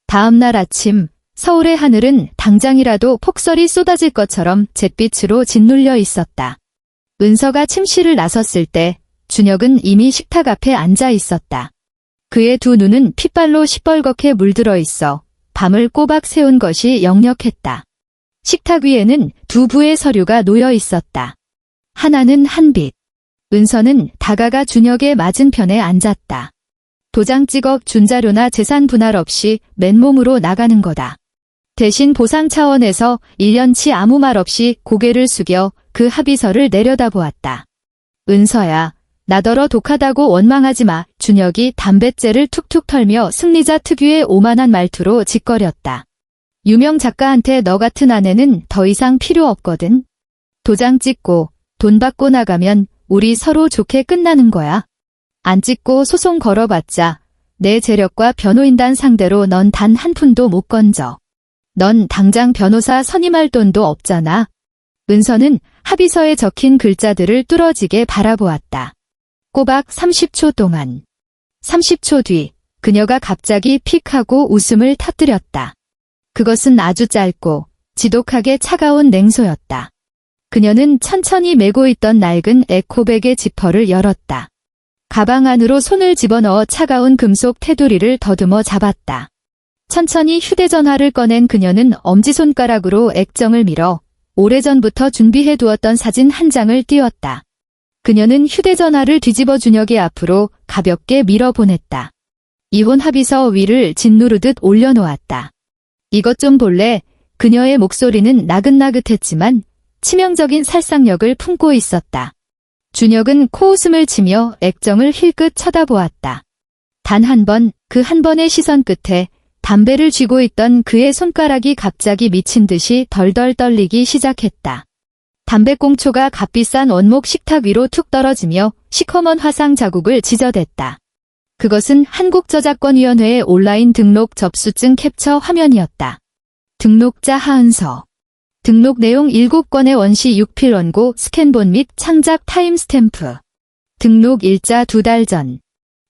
A: 다음 날 아침 서울의 하늘은 당장이라도 폭설이 쏟아질 것처럼 잿빛으로 짓눌려 있었다. 은서가 침실을 나섰을 때 준혁은 이미 식탁 앞에 앉아 있었다. 그의 두 눈은 핏발로 시뻘겋게 물들어 있어 밤을 꼬박 새운 것이 역력했다. 식탁 위에는 두 부의 서류가 놓여 있었다. 하나는 한빛. 은서는 다가가 준혁의 맞은편에 앉았다. 도장 찍어 준 자료나 재산 분할 없이 맨몸으로 나가는 거다. 대신 보상 차원에서 1년치 아무 말 없이 고개를 숙여 그 합의서를 내려다보았다. 은서야, 나더러 독하다고 원망하지 마. 준혁이 담뱃재를 툭툭 털며 승리자 특유의 오만한 말투로 짓거렸다. 유명 작가한테 너 같은 아내는 더 이상 필요 없거든. 도장 찍고 돈 받고 나가면 우리 서로 좋게 끝나는 거야. 안 찍고 소송 걸어봤자 내 재력과 변호인단 상대로 넌 단 한 푼도 못 건져. 넌 당장 변호사 선임할 돈도 없잖아. 은서는 합의서에 적힌 글자들을 뚫어지게 바라보았다. 꼬박 30초 동안. 30초 뒤 그녀가 갑자기 픽 하고 웃음을 터뜨렸다. 그것은 아주 짧고 지독하게 차가운 냉소였다. 그녀는 천천히 메고 있던 낡은 에코백의 지퍼를 열었다. 가방 안으로 손을 집어넣어 차가운 금속 테두리를 더듬어 잡았다. 천천히 휴대전화를 꺼낸 그녀는 엄지손가락으로 액정을 밀어 오래전부터 준비해 두었던 사진 한 장을 띄웠다. 그녀는 휴대전화를 뒤집어 준혁의 앞으로 가볍게 밀어보냈다. 이혼 합의서 위를 짓누르듯 올려놓았다. 이것 좀 볼래? 그녀의 목소리는 나긋나긋했지만 치명적인 살상력을 품고 있었다. 준혁은 코웃음을 치며 액정을 힐끗 쳐다보았다. 단 한 번, 그 한 번의 시선 끝에 담배를 쥐고 있던 그의 손가락이 갑자기 미친 듯이 덜덜 떨리기 시작했다. 담배꽁초가 값비싼 원목 식탁 위로 툭 떨어지며 시커먼 화상 자국을 지저댔다. 그것은 한국저작권위원회의 온라인 등록 접수증 캡처 화면이었다. 등록자 하은서. 등록 내용 7권의 원시 6필 원고 스캔본 및 창작 타임스탬프. 등록 일자 2달 전.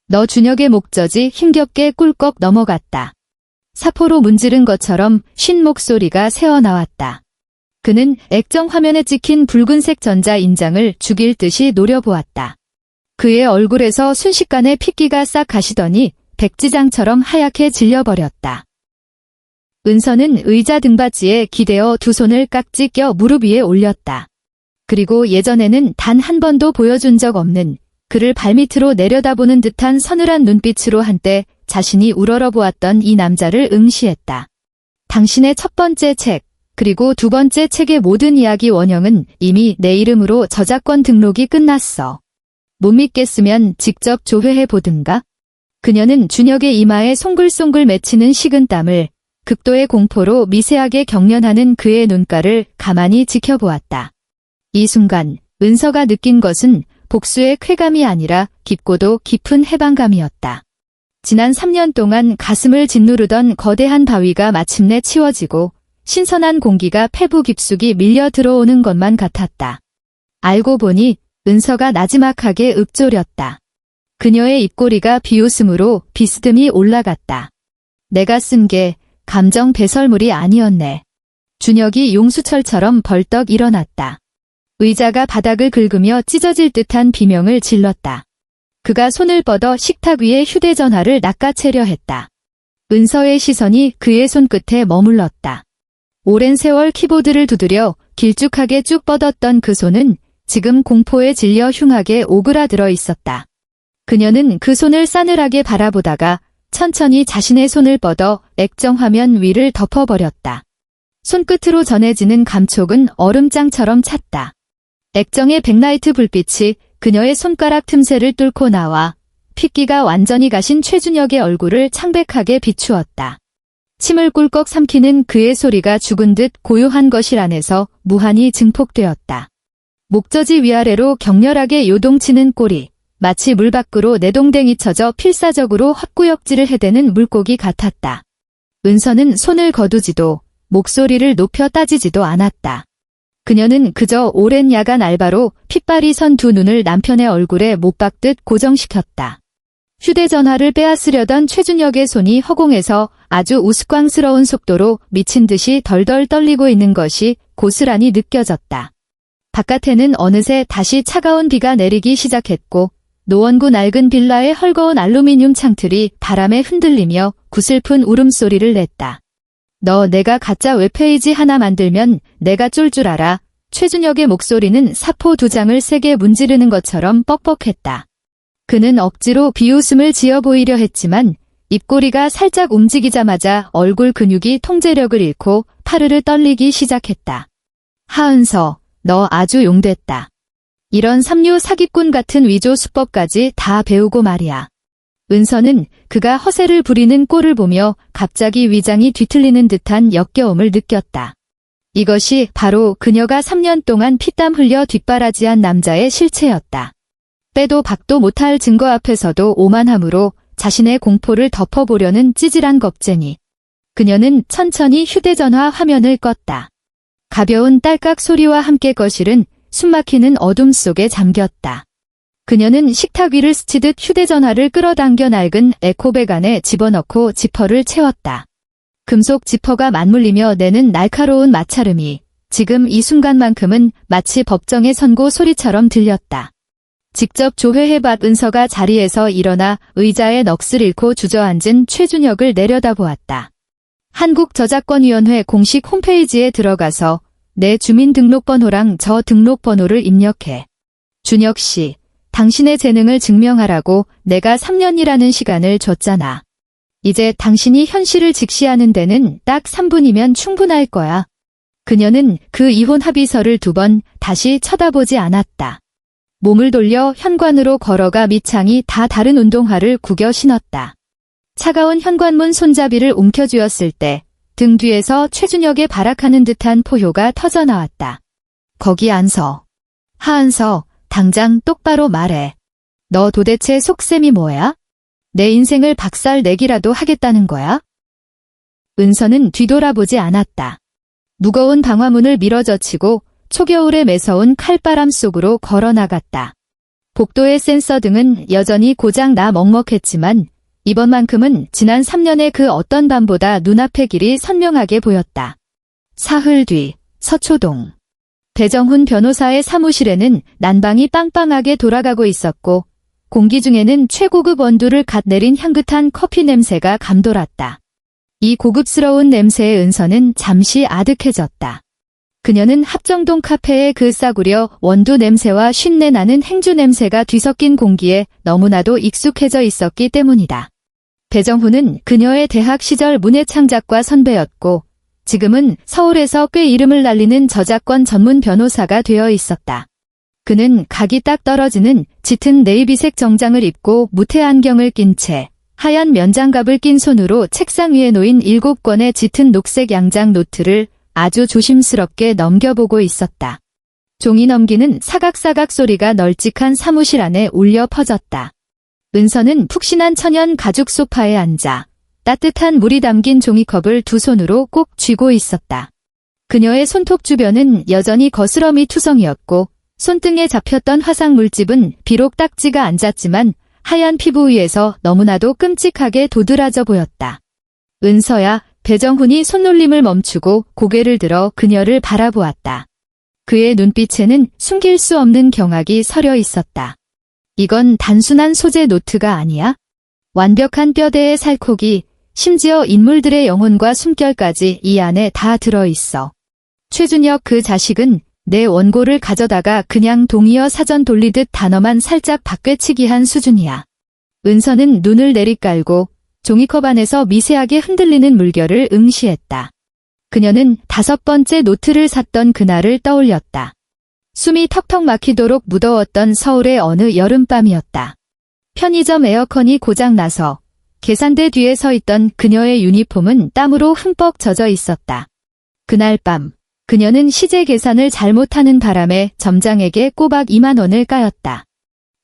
A: 너 준혁의 목젖이 힘겹게 꿀꺽 넘어갔다. 사포로 문지른 것처럼 쉰 목소리가 새어나왔다. 그는 액정 화면에 찍힌 붉은색 전자 인장을 죽일 듯이 노려보았다. 그의 얼굴에서 순식간에 핏기가 싹 가시더니 백지장처럼 하얗게 질려버렸다. 은서는 의자 등받이에 기대어 두 손을 깍지 껴 무릎 위에 올렸다. 그리고 예전에는 단 한 번도 보여준 적 없는 그를 발밑으로 내려다보는 듯한 서늘한 눈빛으로 한때 자신이 우러러보았던 이 남자를 응시했다. 당신의 첫 번째 책, 그리고 두 번째 책의 모든 이야기 원형은 이미 내 이름으로 저작권 등록이 끝났어. 못 믿겠으면 직접 조회해보든가? 그녀는 준혁의 이마에 송글송글 맺히는 식은땀을 극도의 공포로 미세하게 경련하는 그의 눈가를 가만히 지켜보았다. 이 순간 은서가 느낀 것은 복수의 쾌감이 아니라 깊고도 깊은 해방감이었다. 지난 3년 동안 가슴을 짓누르던 거대한 바위가 마침내 치워지고 신선한 공기가 폐부 깊숙이 밀려 들어오는 것만 같았다. 알고 보니 은서가 나지막하게 읊조렸다. 그녀의 입꼬리가 비웃음으로 비스듬히 올라갔다. 내가 쓴 게 감정 배설물이 아니었네. 준혁이 용수철처럼 벌떡 일어났다. 의자가 바닥을 긁으며 찢어질 듯한 비명을 질렀다. 그가 손을 뻗어 식탁 위에 휴대전화를 낚아채려 했다. 은서의 시선이 그의 손끝에 머물렀다. 오랜 세월 키보드를 두드려 길쭉하게 쭉 뻗었던 그 손은 지금 공포에 질려 흉하게 오그라들어 있었다. 그녀는 그 손을 싸늘하게 바라보다가 천천히 자신의 손을 뻗어 액정 화면 위를 덮어버렸다. 손끝으로 전해지는 감촉은 얼음장처럼 찼다. 액정의 백라이트 불빛이 그녀의 손가락 틈새를 뚫고 나와 핏기가 완전히 가신 최준혁의 얼굴을 창백하게 비추었다. 침을 꿀꺽 삼키는 그의 소리가 죽은 듯 고요한 거실 안에서 무한히 증폭되었다. 목젖이 위아래로 격렬하게 요동치는 꼬리, 마치 물 밖으로 내동댕이 쳐져 필사적으로 헛구역질을 해대는 물고기 같았다. 은서는 손을 거두지도 목소리를 높여 따지지도 않았다. 그녀는 그저 오랜 야간 알바로 핏발이 선 두 눈을 남편의 얼굴에 못 박듯 고정시켰다. 휴대전화를 빼앗으려던 최준혁의 손이 허공에서 아주 우스꽝스러운 속도로 미친 듯이 덜덜 떨리고 있는 것이 고스란히 느껴졌다. 바깥에는 어느새 다시 차가운 비가 내리기 시작했고 노원구 낡은 빌라의 헐거운 알루미늄 창틀이 바람에 흔들리며 구슬픈 울음소리를 냈다. 너 내가 가짜 웹페이지 하나 만들면 내가 쫄 줄 알아. 최준혁의 목소리는 사포 2장을 세게 문지르는 것처럼 뻑뻑했다. 그는 억지로 비웃음을 지어 보이려 했지만 입꼬리가 살짝 움직이자마자 얼굴 근육이 통제력을 잃고 파르르 떨리기 시작했다. 하은서, 너 아주 용됐다. 이런 삼류 사기꾼 같은 위조 수법까지 다 배우고 말이야. 은서는 그가 허세를 부리는 꼴을 보며 갑자기 위장이 뒤틀리는 듯한 역겨움을 느꼈다. 이것이 바로 그녀가 3년 동안 피땀 흘려 뒷바라지한 남자의 실체였다. 빼도 박도 못할 증거 앞에서도 오만함으로 자신의 공포를 덮어보려는 찌질한 겁쟁이. 그녀는 천천히 휴대전화 화면을 껐다. 가벼운 딸깍 소리와 함께 거실은 숨막히는 어둠 속에 잠겼다. 그녀는 식탁 위를 스치듯 휴대전화를 끌어당겨 낡은 에코백 안에 집어넣고 지퍼를 채웠다. 금속 지퍼가 맞물리며 내는 날카로운 마찰음이 지금 이 순간만큼은 마치 법정의 선고 소리처럼 들렸다. 직접 조회해봤 은서가 자리에서 일어나 의자에 넋을 잃고 주저앉은 최준혁을 내려다보았다. 한국저작권위원회 공식 홈페이지에 들어가서 내 주민등록번호랑 저 등록번호를 입력해. 준혁 씨, 당신의 재능을 증명하라고 내가 3년이라는 시간을 줬잖아. 이제 당신이 현실을 직시하는 데는 딱 3분이면 충분할 거야. 그녀는 그 이혼 합의서를 2번 다시 쳐다보지 않았다. 몸을 돌려 현관으로 걸어가 밑창이 다 다른 운동화를 구겨 신었다. 차가운 현관문 손잡이를 움켜쥐었을 때 등 뒤에서 최준혁의 발악하는 듯한 포효가 터져나왔다. 거기 안 서. 하은서, 당장 똑바로 말해. 너 도대체 속셈이 뭐야? 내 인생을 박살내기라도 하겠다는 거야? 은서는 뒤돌아보지 않았다. 무거운 방화문을 밀어젖히고 초겨울에 매서운 칼바람 속으로 걸어나갔다. 복도의 센서 등은 여전히 고장 나 먹먹했지만 이번만큼은 지난 3년의 그 어떤 밤보다 눈앞의 길이 선명하게 보였다. 사흘 뒤 서초동. 배정훈 변호사의 사무실에는 난방이 빵빵하게 돌아가고 있었고 공기 중에는 최고급 원두를 갓 내린 향긋한 커피 냄새가 감돌았다. 이 고급스러운 냄새에 은서는 잠시 아득해졌다. 그녀는 합정동 카페의 그 싸구려 원두 냄새와 쉰내 나는 행주 냄새가 뒤섞인 공기에 너무나도 익숙해져 있었기 때문이다. 배정훈은 그녀의 대학 시절 문예창작과 선배였고 지금은 서울에서 꽤 이름을 날리는 저작권 전문 변호사가 되어 있었다. 그는 각이 딱 떨어지는 짙은 네이비색 정장을 입고 무태 안경을 낀 채 하얀 면장갑을 낀 손으로 책상 위에 놓인 7권의 짙은 녹색 양장 노트를 아주 조심스럽게 넘겨보고 있었다. 종이 넘기는 사각사각 소리가 널찍한 사무실 안에 울려 퍼졌다. 은서는 푹신한 천연 가죽 소파에 앉아 따뜻한 물이 담긴 종이컵을 2 손으로 꼭 쥐고 있었다. 그녀의 손톱 주변은 여전히 거스러미 투성이었고 손등에 잡혔던 화상 물집은 비록 딱지가 앉았지만 하얀 피부 위에서 너무나도 끔찍하게 도드라져 보였다. 은서야, 배정훈이 손놀림을 멈추고 고개를 들어 그녀를 바라보았다. 그의 눈빛에는 숨길 수 없는 경악이 서려 있었다. 이건 단순한 소재 노트가 아니야? 완벽한 뼈대의 살코기, 심지어 인물들의 영혼과 숨결까지 이 안에 다 들어있어. 최준혁 그 자식은 내 원고를 가져다가 그냥 동의어 사전 돌리듯 단어만 살짝 바꿰치기한 수준이야. 은서는 눈을 내리깔고 종이컵 안에서 미세하게 흔들리는 물결을 응시했다. 그녀는 5번째 노트를 샀던 그날을 떠올렸다. 숨이 턱턱 막히도록 무더웠던 서울의 어느 여름밤이었다. 편의점 에어컨이 고장나서 계산대 뒤에 서 있던 그녀의 유니폼은 땀으로 흠뻑 젖어 있었다. 그날 밤 그녀는 시제 계산을 잘못하는 바람에 점장에게 꼬박 2만 원을 까였다.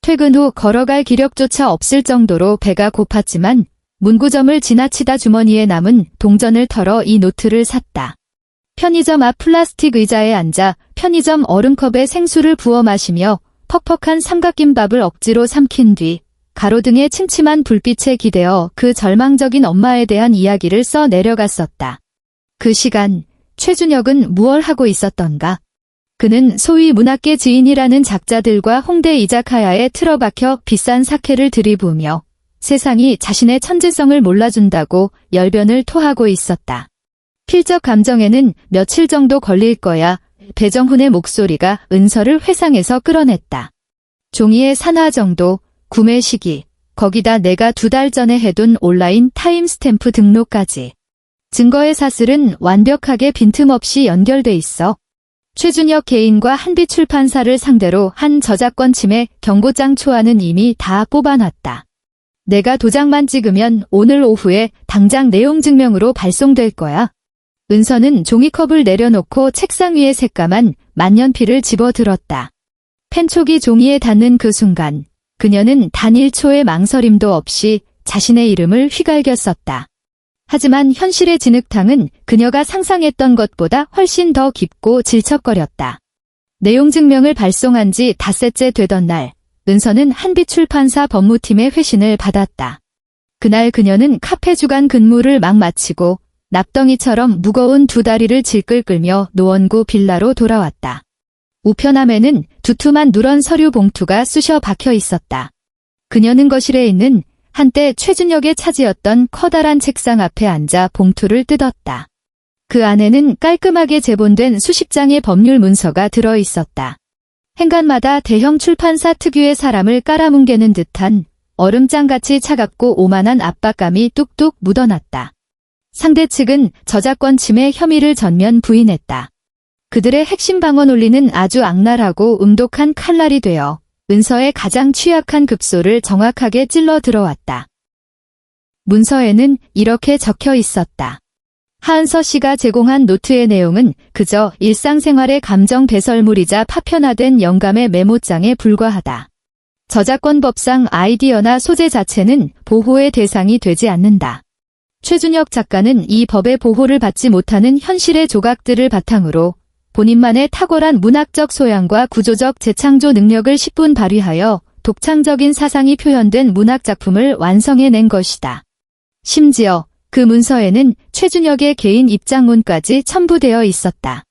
A: 퇴근 후 걸어갈 기력조차 없을 정도로 배가 고팠지만 문구점을 지나치다 주머니에 남은 동전을 털어 이 노트를 샀다. 편의점 앞 플라스틱 의자에 앉아 편의점 얼음컵에 생수를 부어 마시며 퍽퍽한 삼각김밥을 억지로 삼킨 뒤 가로등의 침침한 불빛에 기대어 그 절망적인 엄마에 대한 이야기를 써 내려갔었다. 그 시간 최준혁은 무얼 하고 있었던가? 그는 소위 문학계 지인이라는 작자들과 홍대 이자카야에 틀어박혀 비싼 사케를 들이부으며 세상이 자신의 천재성을 몰라준다고 열변을 토하고 있었다. 필적 감정에는 며칠 정도 걸릴 거야. 배정훈의 목소리가 은서를 회상에서 끌어냈다. 종이의 산화 정도, 구매 시기, 거기다 내가 2달 전에 해둔 온라인 타임스탬프 등록까지. 증거의 사슬은 완벽하게 빈틈없이 연결돼 있어. 최준혁 개인과 한빛출판사를 상대로 한 저작권 침해 경고장 초안은 이미 다 뽑아놨다. 내가 도장만 찍으면 오늘 오후에 당장 내용 증명으로 발송될 거야. 은서는 종이컵을 내려놓고 책상 위에 새까만 만년필을 집어들었다. 펜촉이 종이에 닿는 그 순간 그녀는 단 1초의 망설임도 없이 자신의 이름을 휘갈겨 썼다. 하지만 현실의 진흙탕은 그녀가 상상했던 것보다 훨씬 더 깊고 질척거렸다. 내용 증명을 발송한 지 닷새째 되던 날, 은서는 한빛출판사 법무팀의 회신을 받았다. 그날 그녀는 카페 주간 근무를 막 마치고 납덩이처럼 무거운 두 다리를 질끌 끌며 노원구 빌라로 돌아왔다. 우편함에는 두툼한 누런 서류 봉투가 쑤셔 박혀 있었다. 그녀는 거실에 있는 한때 최준혁의 차지였던 커다란 책상 앞에 앉아 봉투를 뜯었다. 그 안에는 깔끔하게 제본된 수십 장의 법률 문서가 들어 있었다. 행간마다 대형 출판사 특유의 사람을 깔아뭉개는 듯한 얼음장같이 차갑고 오만한 압박감이 뚝뚝 묻어났다. 상대 측은 저작권 침해 혐의를 전면 부인했다. 그들의 핵심 방어 논리는 아주 악랄하고 음독한 칼날이 되어 은서의 가장 취약한 급소를 정확하게 찔러 들어왔다. 문서에는 이렇게 적혀 있었다. 하은서 씨가 제공한 노트의 내용은 그저 일상생활의 감정 배설물이자 파편화된 영감의 메모장에 불과하다. 저작권법상 아이디어나 소재 자체는 보호의 대상이 되지 않는다. 최준혁 작가는 이 법의 보호를 받지 못하는 현실의 조각들을 바탕으로 본인만의 탁월한 문학적 소양과 구조적 재창조 능력을 10분 발휘하여 독창적인 사상이 표현된 문학작품을 완성해낸 것이다. 심지어 그 문서에는 최준혁의 개인 입장문까지 첨부되어 있었다.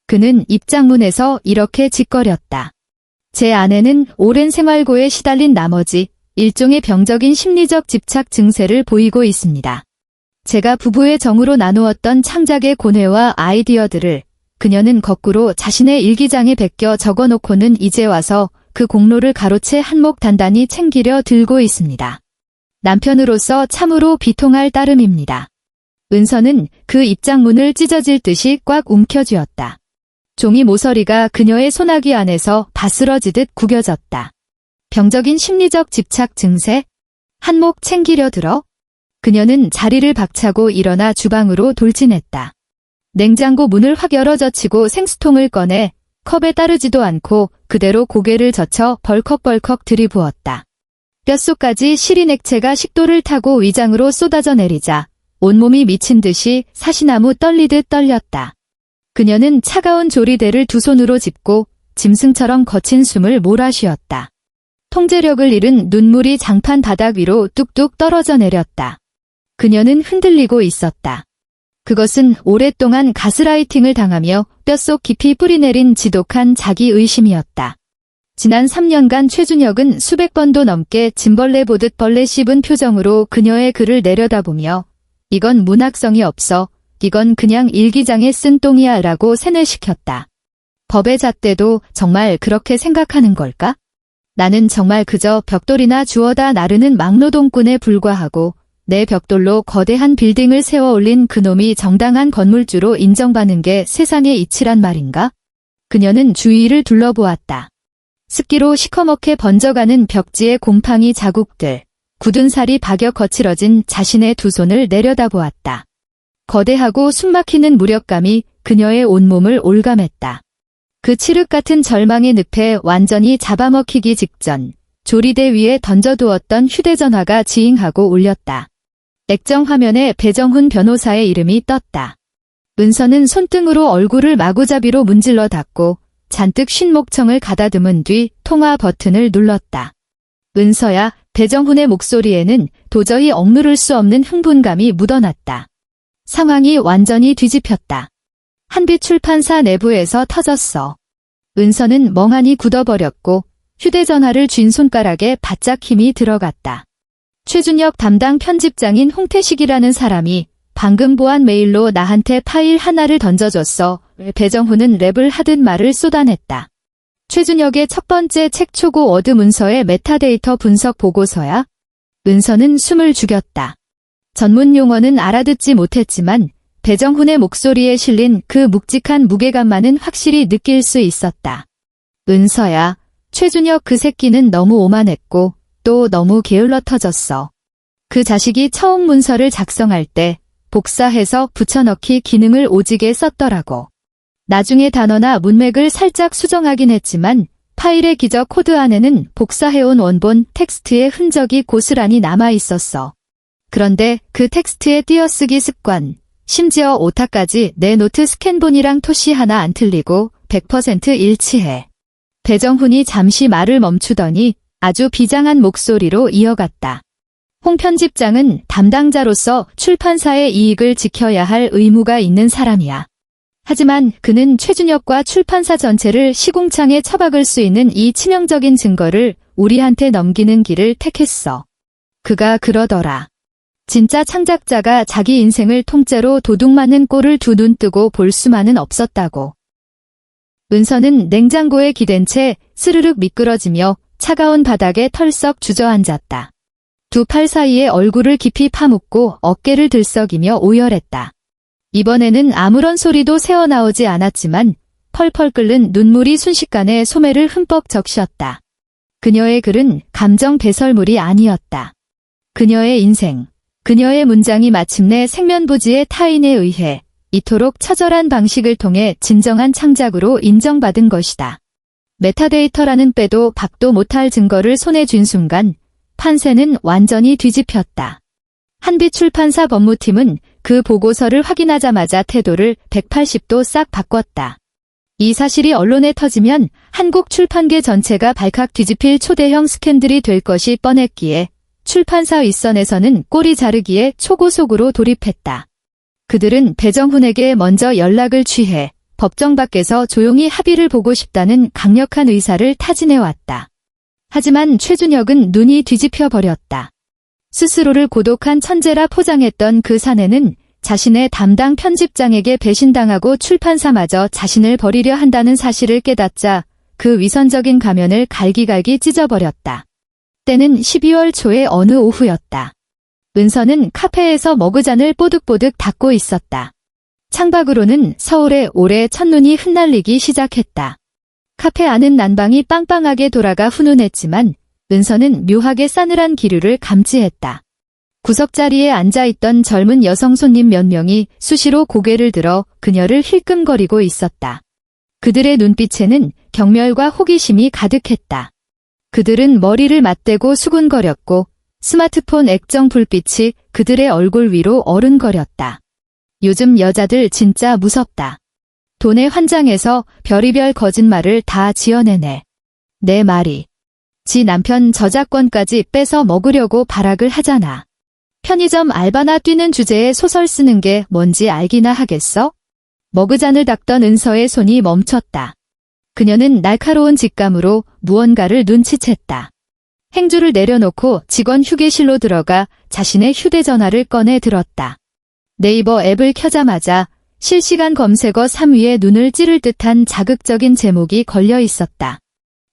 A: 그는 입장문에서 이렇게 짓거렸다. 제 아내는 오랜 생활고에 시달린 나머지 일종의 병적인 심리적 집착 증세를 보이고 있습니다. 제가 부부의 정으로 나누었던 창작의 고뇌와 아이디어들을 그녀는 거꾸로 자신의 일기장에 베껴 적어놓고는 이제 와서 그 공로를 가로채 한몫 단단히 챙기려 들고 있습니다. 남편으로서 참으로 비통할 따름입니다. 은서는 그 입장문을 찢어질 듯이 꽉 움켜쥐었다. 종이 모서리가 그녀의 소나기 안에서 바스러지듯 구겨졌다. 병적인 심리적 집착 증세? 한몫 챙기려 들어? 그녀는 자리를 박차고 일어나 주방으로 돌진했다. 냉장고 문을 확 열어 젖히고 생수통을 꺼내 컵에 따르지도 않고 그대로 고개를 젖혀 벌컥벌컥 들이부었다. 뼛속까지 시린 액체가 식도를 타고 위장으로 쏟아져 내리자 온몸이 미친 듯이 사시나무 떨리듯 떨렸다. 그녀는 차가운 조리대를 두 손으로 짚고 짐승처럼 거친 숨을 몰아쉬었다. 통제력을 잃은 눈물이 장판 바닥 위로 뚝뚝 떨어져 내렸다. 그녀는 흔들리고 있었다. 그것은 오랫동안 가스라이팅을 당하며 뼛속 깊이 뿌리내린 지독한 자기의심이었다. 지난 3년간 최준혁은 수백 번도 넘게 짐벌레 보듯 벌레 씹은 표정으로 그녀의 글을 내려다보며 이건 문학성이 없어, 이건 그냥 일기장에 쓴 똥이야 라고 세뇌시켰다. 법의 잣대도 정말 그렇게 생각하는 걸까? 나는 정말 그저 벽돌이나 주워다 나르는 막노동꾼에 불과하고 내 벽돌로 거대한 빌딩을 세워 올린 그놈이 정당한 건물주로 인정받는 게 세상의 이치란 말인가? 그녀는 주위를 둘러보았다. 습기로 시커멓게 번져가는 벽지의 곰팡이 자국들, 굳은 살이 박여 거칠어진 자신의 두 손을 내려다보았다. 거대하고 숨막히는 무력감이 그녀의 온몸을 올감했다. 그 칠흑 같은 절망의 늪에 완전히 잡아먹히기 직전 조리대 위에 던져두었던 휴대전화가 지잉하고 울렸다. 액정 화면에 배정훈 변호사의 이름이 떴다. 은서는 손등으로 얼굴을 마구잡이로 문질러 닫고 잔뜩 쉰 목청을 가다듬은 뒤 통화 버튼을 눌렀다. 은서야, 배정훈의 목소리에는 도저히 억누를 수 없는 흥분감이 묻어났다. 상황이 완전히 뒤집혔다. 한빛출판사 내부에서 터졌어. 은서는 멍하니 굳어버렸고 휴대전화를 쥔 손가락에 바짝 힘이 들어갔다. 최준혁 담당 편집장인 홍태식이라는 사람이 방금 보안 메일로 나한테 파일 하나를 던져줬어. 배정훈은 랩을 하듯 말을 쏟아냈다. 최준혁의 첫 번째 책 초고 워드 문서의 메타데이터 분석 보고서야? 은서는 숨을 죽였다. 전문 용어는 알아듣지 못했지만 배정훈의 목소리에 실린 그 묵직한 무게감만은 확실히 느낄 수 있었다. 은서야, 최준혁 그 새끼는 너무 오만했고 또 너무 게을러 터졌어. 그 자식이 처음 문서를 작성할 때 복사해서 붙여넣기 기능을 오지게 썼더라고. 나중에 단어나 문맥을 살짝 수정하긴 했지만 파일의 기저 코드 안에는 복사해온 원본 텍스트의 흔적이 고스란히 남아있었어. 그런데 그 텍스트의 띄어쓰기 습관, 심지어 오타까지 내 노트 스캔본이랑 토시 하나 안 틀리고 100% 일치해. 배정훈이 잠시 말을 멈추더니 아주 비장한 목소리로 이어갔다. 홍 편집장은 담당자로서 출판사의 이익을 지켜야 할 의무가 있는 사람이야. 하지만 그는 최준혁과 출판사 전체를 시궁창에 처박을 수 있는 이 치명적인 증거를 우리한테 넘기는 길을 택했어. 그가 그러더라. 진짜 창작자가 자기 인생을 통째로 도둑 맞는 꼴을 두 눈 뜨고 볼 수만은 없었다고. 은서는 냉장고에 기댄 채 스르륵 미끄러지며 차가운 바닥에 털썩 주저앉았다. 두 팔 사이에 얼굴을 깊이 파묻고 어깨를 들썩이며 오열했다. 이번에는 아무런 소리도 새어나오지 않았지만 펄펄 끓는 눈물이 순식간에 소매를 흠뻑 적셨다. 그녀의 글은 감정 배설물이 아니었다. 그녀의 인생, 그녀의 문장이 마침내 생면부지의 타인에 의해 이토록 처절한 방식을 통해 진정한 창작으로 인정받은 것이다. 메타데이터라는 빼도 박도 못할 증거를 손에 쥔 순간 판세는 완전히 뒤집혔다. 한빛출판사 법무팀은 그 보고서를 확인하자마자 태도를 180도 싹 바꿨다. 이 사실이 언론에 터지면 한국 출판계 전체가 발칵 뒤집힐 초대형 스캔들이 될 것이 뻔했기에 출판사 윗선에서는 꼬리 자르기에 초고속으로 돌입했다. 그들은 배정훈에게 먼저 연락을 취해 법정 밖에서 조용히 합의를 보고 싶다는 강력한 의사를 타진해왔다. 하지만 최준혁은 눈이 뒤집혀 버렸다. 스스로를 고독한 천재라 포장했던 그 사내는 자신의 담당 편집장에게 배신당하고 출판사마저 자신을 버리려 한다는 사실을 깨닫자 그 위선적인 가면을 갈기갈기 찢어버렸다. 때는 12월 초의 어느 오후였다. 은서는 카페에서 머그잔을 뽀득뽀득 닦고 있었다. 창밖으로는 서울의 올해 첫눈이 흩날리기 시작했다. 카페 안은 난방이 빵빵하게 돌아가 훈훈했지만 은서는 묘하게 싸늘한 기류를 감지했다. 구석자리에 앉아있던 젊은 여성 손님 몇 명이 수시로 고개를 들어 그녀를 힐끔거리고 있었다. 그들의 눈빛에는 경멸과 호기심이 가득했다. 그들은 머리를 맞대고 수군거렸고 스마트폰 액정 불빛이 그들의 얼굴 위로 어른거렸다. 요즘 여자들 진짜 무섭다. 돈에 환장해서 별의별 거짓말을 다 지어내네. 내 말이. 지 남편 저작권까지 뺏어 먹으려고 발악을 하잖아. 편의점 알바나 뛰는 주제에 소설 쓰는 게 뭔지 알기나 하겠어? 머그잔을 닦던 은서의 손이 멈췄다. 그녀는 날카로운 직감으로 무언가를 눈치챘다. 행주를 내려놓고 직원 휴게실로 들어가 자신의 휴대전화를 꺼내 들었다. 네이버 앱을 켜자마자 실시간 검색어 3위에 눈을 찌를 듯한 자극적인 제목이 걸려 있었다.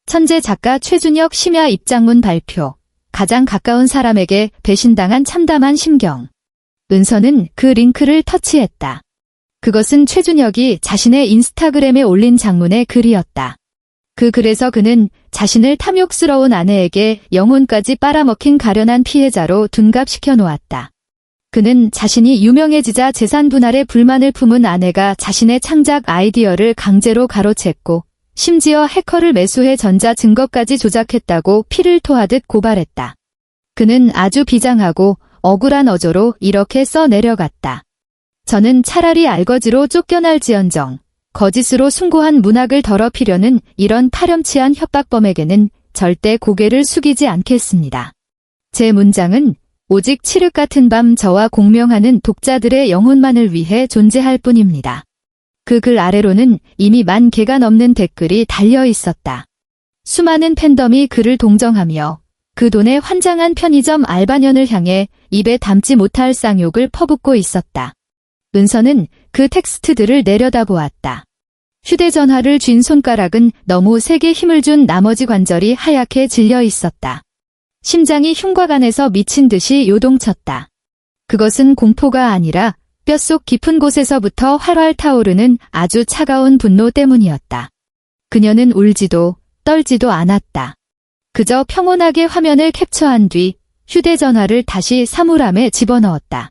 A: 천재 작가 최준혁 심야 입장문 발표. 가장 가까운 사람에게 배신당한 참담한 심경. 은서는 그 링크를 터치했다. 그것은 최준혁이 자신의 인스타그램에 올린 장문의 글이었다. 그 글에서 그는 자신을 탐욕스러운 아내에게 영혼까지 빨아먹힌 가련한 피해자로 둔갑시켜 놓았다. 그는 자신이 유명해지자 재산 분할에 불만을 품은 아내가 자신의 창작 아이디어를 강제로 가로챘고 심지어 해커를 매수해 전자 증거까지 조작했다고 피를 토하듯 고발했다. 그는 아주 비장하고 억울한 어조로 이렇게 써내려갔다. 저는 차라리 알거지로 쫓겨날지언정 거짓으로 숭고한 문학을 더럽히려는 이런 파렴치한 협박범에게는 절대 고개를 숙이지 않겠습니다. 제 문장은 오직 칠흑 같은 밤 저와 공명하는 독자들의 영혼만을 위해 존재할 뿐입니다. 그 글 아래로는 이미 10,000개가 넘는 댓글이 달려 있었다. 수많은 팬덤이 그를 동정하며 그 돈에 환장한 편의점 알바년을 향해 입에 담지 못할 쌍욕을 퍼붓고 있었다. 은서는 그 텍스트들을 내려다보았다. 휴대전화를 쥔 손가락은 너무 세게 힘을 준 나머지 관절이 하얗게 질려 있었다. 심장이 흉곽 안에서 미친 듯이 요동쳤다. 그것은 공포가 아니라 뼛속 깊은 곳에서부터 활활 타오르는 아주 차가운 분노 때문이었다. 그녀는 울지도 떨지도 않았다. 그저 평온하게 화면을 캡처한 뒤 휴대전화를 다시 사물함에 집어넣었다.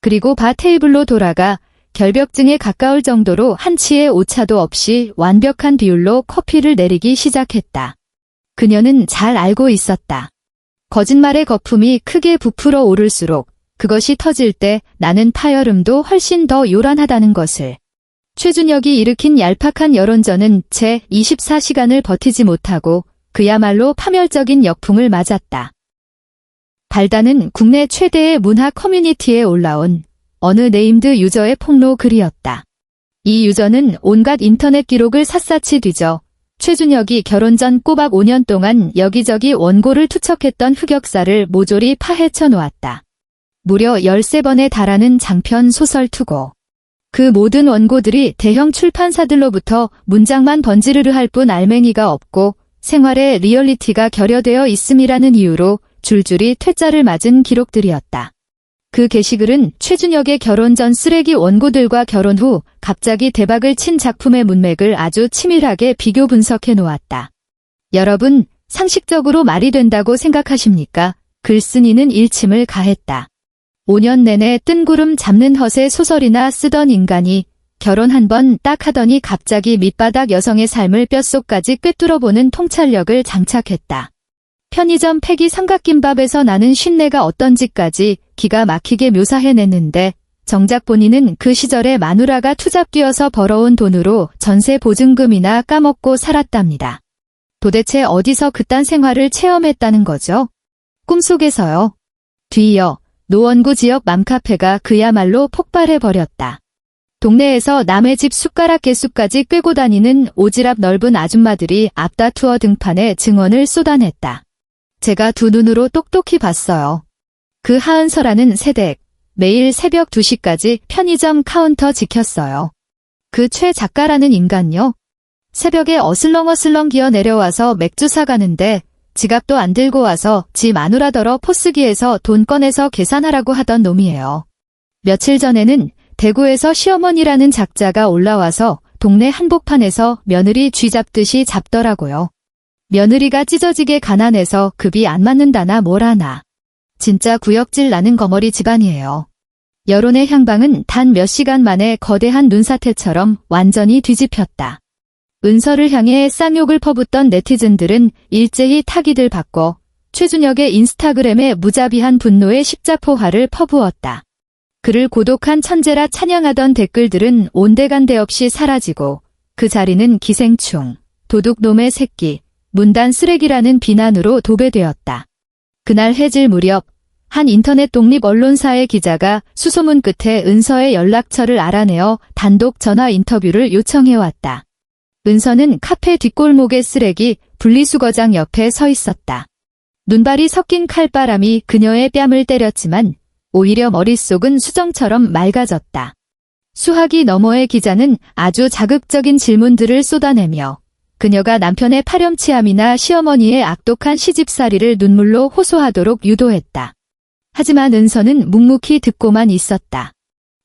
A: 그리고 바 테이블로 돌아가 결벽증에 가까울 정도로 한치의 오차도 없이 완벽한 비율로 커피를 내리기 시작했다. 그녀는 잘 알고 있었다. 거짓말의 거품이 크게 부풀어 오를수록 그것이 터질 때 나는 파열음도 훨씬 더 요란하다는 것을. 최준혁이 일으킨 얄팍한 여론전은 채 24시간을 버티지 못하고 그야말로 파멸적인 역풍을 맞았다. 발단은 국내 최대의 문화 커뮤니티에 올라온 어느 네임드 유저의 폭로 글이었다. 이 유저는 온갖 인터넷 기록을 샅샅이 뒤져 최준혁이 결혼 전 꼬박 5년 동안 여기저기 원고를 투척했던 흑역사를 모조리 파헤쳐 놓았다. 무려 13번에 달하는 장편 소설 투고. 그 모든 원고들이 대형 출판사들로부터 문장만 번지르르 할 뿐 알맹이가 없고 생활에 리얼리티가 결여되어 있음이라는 이유로 줄줄이 퇴짜를 맞은 기록들이었다. 그 게시글은 최준혁의 결혼 전 쓰레기 원고들과 결혼 후 갑자기 대박을 친 작품의 문맥을 아주 치밀하게 비교 분석해 놓았다. 여러분, 상식적으로 말이 된다고 생각하십니까? 글쓴이는 일침을 가했다. 5년 내내 뜬구름 잡는 허세 소설이나 쓰던 인간이 결혼 한 번 딱 하더니 갑자기 밑바닥 여성의 삶을 뼛속까지 꿰뚫어보는 통찰력을 장착했다. 편의점 폐기 삼각김밥에서 나는 쉰내가 어떤지까지 기가 막히게 묘사해냈는데 정작 본인은 그 시절에 마누라가 투잡 뛰어서 벌어온 돈으로 전세 보증금이나 까먹고 살았답니다. 도대체 어디서 그딴 생활을 체험했다는 거죠? 꿈속에서요. 뒤이어 노원구 지역 맘카페가 그야말로 폭발해버렸다. 동네에서 남의 집 숟가락 개수까지 꿰고 다니는 오지랖 넓은 아줌마들이 앞다투어 등판에 증언을 쏟아냈다. 제가 두 눈으로 똑똑히 봤어요. 그 하은서라는 새댁, 매일 새벽 2시까지 편의점 카운터 지켰어요. 그 최 작가라는 인간요. 새벽에 어슬렁어슬렁 기어 내려와서 맥주 사가는데 지갑도 안 들고 와서 지 마누라더러 포스기에서 돈 꺼내서 계산하라고 하던 놈이에요. 며칠 전에는 대구에서 시어머니라는 작자가 올라와서 동네 한복판에서 며느리 쥐 잡듯이 잡더라고요. 며느리가 찢어지게 가난해서 급이 안 맞는다나 뭐라나. 진짜 구역질 나는 거머리 집안이에요. 여론의 향방은 단 몇 시간 만에 거대한 눈사태처럼 완전히 뒤집혔다. 은서를 향해 쌍욕을 퍼붓던 네티즌들은 일제히 타깃을 바꿔 최준혁의 인스타그램에 무자비한 분노의 십자포화를 퍼부었다. 그를 고독한 천재라 찬양하던 댓글들은 온데간데 없이 사라지고 그 자리는 기생충, 도둑놈의 새끼, 문단 쓰레기라는 비난으로 도배되었다. 그날 해질 무렵 한 인터넷 독립 언론사의 기자가 수소문 끝에 은서의 연락처를 알아내어 단독 전화 인터뷰를 요청해왔다. 은서는 카페 뒷골목의 쓰레기 분리수거장 옆에 서 있었다. 눈발이 섞인 칼바람이 그녀의 뺨을 때렸지만 오히려 머릿속은 수정처럼 맑아졌다. 수화기 너머의 기자는 아주 자극적인 질문들을 쏟아내며 그녀가 남편의 파렴치함이나 시어머니의 악독한 시집살이를 눈물로 호소하도록 유도했다. 하지만 은서는 묵묵히 듣고만 있었다.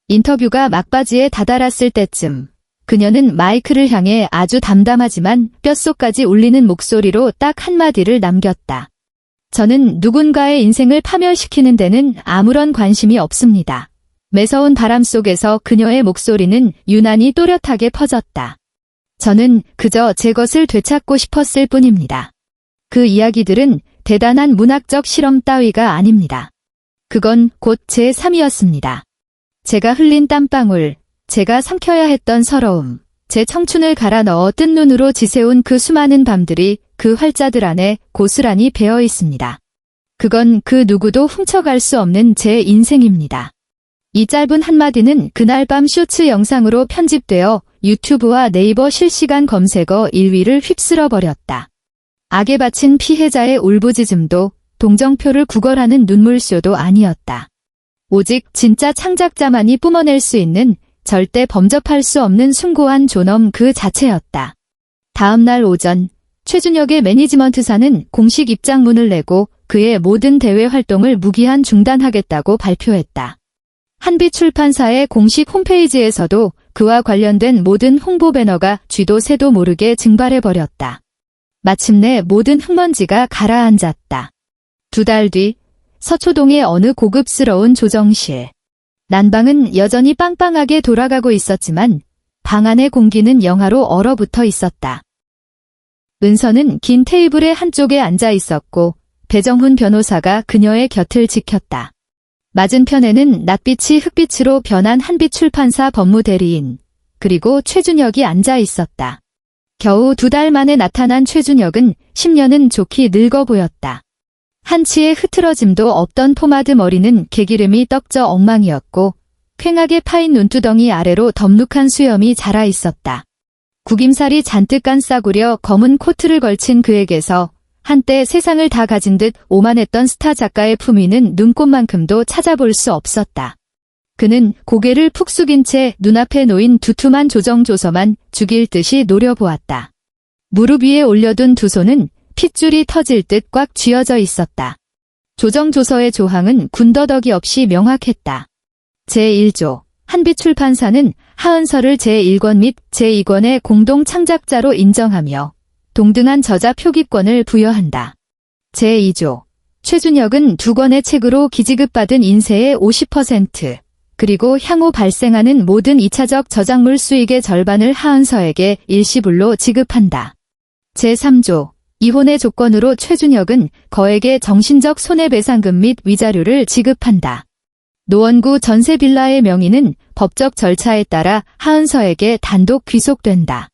A: 인터뷰가 막바지에 다다랐을 때쯤 그녀는 마이크를 향해 아주 담담하지만 뼛속까지 울리는 목소리로 딱 한마디를 남겼다. 저는 누군가의 인생을 파멸시키는 데는 아무런 관심이 없습니다. 매서운 바람 속에서 그녀의 목소리는 유난히 또렷하게 퍼졌다. 저는 그저 제 것을 되찾고 싶었을 뿐입니다. 그 이야기들은 대단한 문학적 실험 따위가 아닙니다. 그건 곧 제 삶이었습니다. 제가 흘린 땀방울, 제가 삼켜야 했던 서러움, 제 청춘을 갈아 넣어 뜬 눈으로 지새운 그 수많은 밤들이 그 활자들 안에 고스란히 배어 있습니다. 그건 그 누구도 훔쳐갈 수 없는 제 인생입니다. 이 짧은 한마디는 그날 밤 쇼츠 영상으로 편집되어 유튜브와 네이버 실시간 검색어 1위를 휩쓸어 버렸다. 악에 바친 피해자의 울부짖음도 동정표를 구걸하는 눈물쇼도 아니었다. 오직 진짜 창작자만이 뿜어낼 수 있는 절대 범접할 수 없는 숭고한 존엄 그 자체였다. 다음 날 오전 최준혁의 매니지먼트사는 공식 입장문을 내고 그의 모든 대외 활동을 무기한 중단하겠다고 발표했다. 한빛출판사의 공식 홈페이지에서도 그와 관련된 모든 홍보 배너가 쥐도 새도 모르게 증발해버렸다. 마침내 모든 흙먼지가 가라앉았다. 2달 뒤 서초동의 어느 고급스러운 조정실. 난방은 여전히 빵빵하게 돌아가고 있었지만 방 안의 공기는 영하로 얼어붙어 있었다. 은서는 긴 테이블의 한쪽에 앉아 있었고 배정훈 변호사가 그녀의 곁을 지켰다. 맞은편에는 낯빛이 흑빛으로 변한 한빛출판사 법무대리인, 그리고 최준혁이 앉아 있었다. 겨우 2달 만에 나타난 최준혁은 10년은 좋게 늙어 보였다. 한치의 흐트러짐도 없던 포마드 머리는 개기름이 떡져 엉망이었고 퀭하게 파인 눈두덩이 아래로 덥룩한 수염이 자라 있었다. 구김살이 잔뜩 깐 싸구려 검은 코트를 걸친 그에게서 한때 세상을 다 가진 듯 오만했던 스타 작가의 품위는 눈꼽만큼도 찾아볼 수 없었다. 그는 고개를 푹 숙인 채 눈앞에 놓인 두툼한 조정조서만 죽일 듯이 노려보았다. 무릎 위에 올려둔 두 손은 핏줄이 터질 듯 꽉 쥐어져 있었다. 조정조서의 조항은 군더더기 없이 명확했다. 제1조 한빛출판사는 하은서를 제1권 및 제2권의 공동 창작자로 인정하며 동등한 저자 표기권을 부여한다. 제2조 최준혁은 2권의 책으로 기지급받은 인세의 50% 그리고 향후 발생하는 모든 2차적 저작물 수익의 절반을 하은서에게 일시불로 지급한다. 제3조 이혼의 조건으로 최준혁은 거액의 정신적 손해배상금 및 위자료를 지급한다. 노원구 전세 빌라의 명의는 법적 절차에 따라 하은서에게 단독 귀속된다.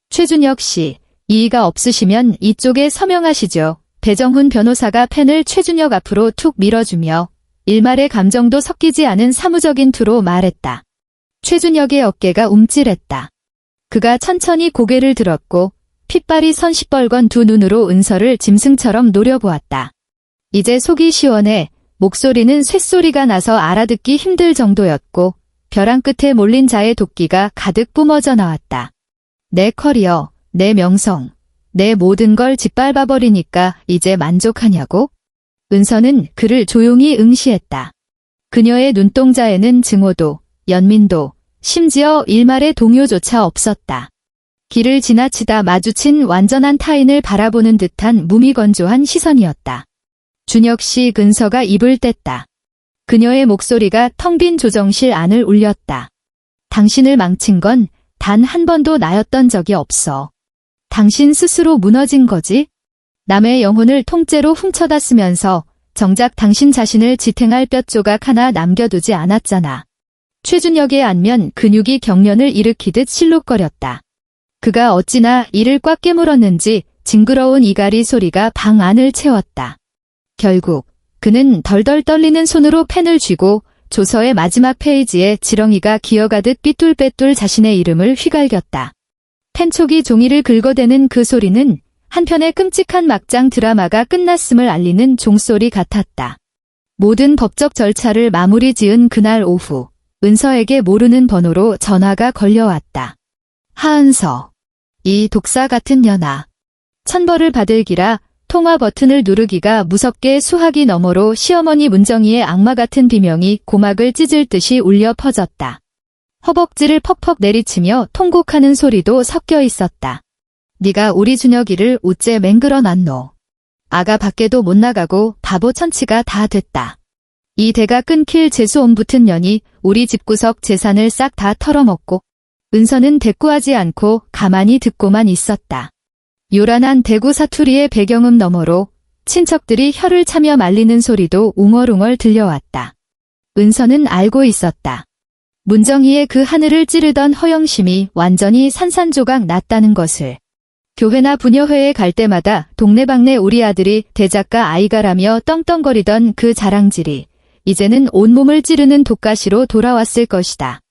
A: 최준혁 씨, 이의가 없으시면 이쪽에 서명하시죠. 배정훈 변호사가 펜을 최준혁 앞으로 툭 밀어주며 일말의 감정도 섞이지 않은 사무적인 투로 말했다. 최준혁의 어깨가 움찔했다. 그가 천천히 고개를 들었고 핏발이 선 시뻘건 두 눈으로 은서를 짐승처럼 노려보았다. 이제 속이 시원해. 목소리는 쇳소리가 나서 알아듣기 힘들 정도였고 벼랑 끝에 몰린 자의 도끼가 가득 뿜어져 나왔다. 내 커리어, 내 명성, 내 모든 걸 짓밟아버리니까 이제 만족하냐고? 은서는 그를 조용히 응시했다. 그녀의 눈동자에는 증오도, 연민도, 심지어 일말의 동요조차 없었다. 길을 지나치다 마주친 완전한 타인을 바라보는 듯한 무미건조한 시선이었다. 준혁 씨 근서가 입을 뗐다. 그녀의 목소리가 텅 빈 조정실 안을 울렸다. 당신을 망친 건 단 한 번도 나였던 적이 없어. 당신 스스로 무너진 거지? 남의 영혼을 통째로 훔쳐다 쓰면서 정작 당신 자신을 지탱할 뼈조각 하나 남겨두지 않았잖아. 최준혁의 안면 근육이 경련을 일으키듯 실룩거렸다. 그가 어찌나 이를 꽉 깨물었는지 징그러운 이갈이 소리가 방 안을 채웠다. 결국 그는 덜덜 떨리는 손으로 펜을 쥐고 조서의 마지막 페이지에 지렁이가 기어가듯 삐뚤빼뚤 자신의 이름을 휘갈겼다. 펜촉이 종이를 긁어대는 그 소리는 한편의 끔찍한 막장 드라마가 끝났음을 알리는 종소리 같았다. 모든 법적 절차를 마무리 지은 그날 오후 은서에게 모르는 번호로 전화가 걸려왔다. 하은서. 이 독사 같은 년아. 천벌을 받을기라 통화 버튼을 누르기가 무섭게 수화기 너머로 시어머니 문정희의 악마 같은 비명이 고막을 찢을 듯이 울려 퍼졌다. 허벅지를 퍽퍽 내리치며 통곡하는 소리도 섞여 있었다. 네가 우리 준혁이를 우째 맹글어 놨노. 아가 밖에도 못 나가고 바보 천치가 다 됐다. 이 대가 끊길 재수옴 붙은 년이 우리 집구석 재산을 싹 다 털어먹고 은서는 대꾸하지 않고 가만히 듣고만 있었다. 요란한 대구 사투리의 배경음 너머로 친척들이 혀를 차며 말리는 소리도 웅얼웅얼 들려왔다. 은서는 알고 있었다. 문정희의 그 하늘을 찌르던 허영심이 완전히 산산조각 났다는 것을. 교회나 부녀회에 갈 때마다 동네방네 우리 아들이 대작가 아이가라며 떵떵거리던 그 자랑질이 이제는 온몸을 찌르는 독가시로 돌아왔을 것이다.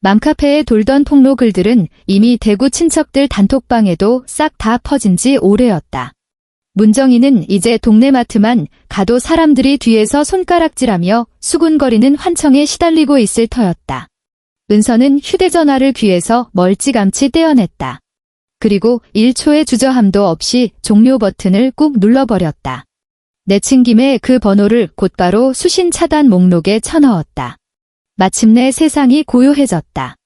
A: 맘카페에 돌던 폭로 글들은 이미 대구 친척들 단톡방에도 싹 다 퍼진 지 오래였다. 문정희는 이제 동네 마트만 가도 사람들이 뒤에서 손가락질하며 수군거리는 환청에 시달리고 있을 터였다. 은서는 휴대전화를 귀에서 멀찌감치 떼어냈다. 그리고 1초의 주저함도 없이 종료 버튼을 꾹 눌러버렸다. 내친김에 그 번호를 곧바로 수신 차단 목록에 쳐넣었다. 마침내 세상이 고요해졌다.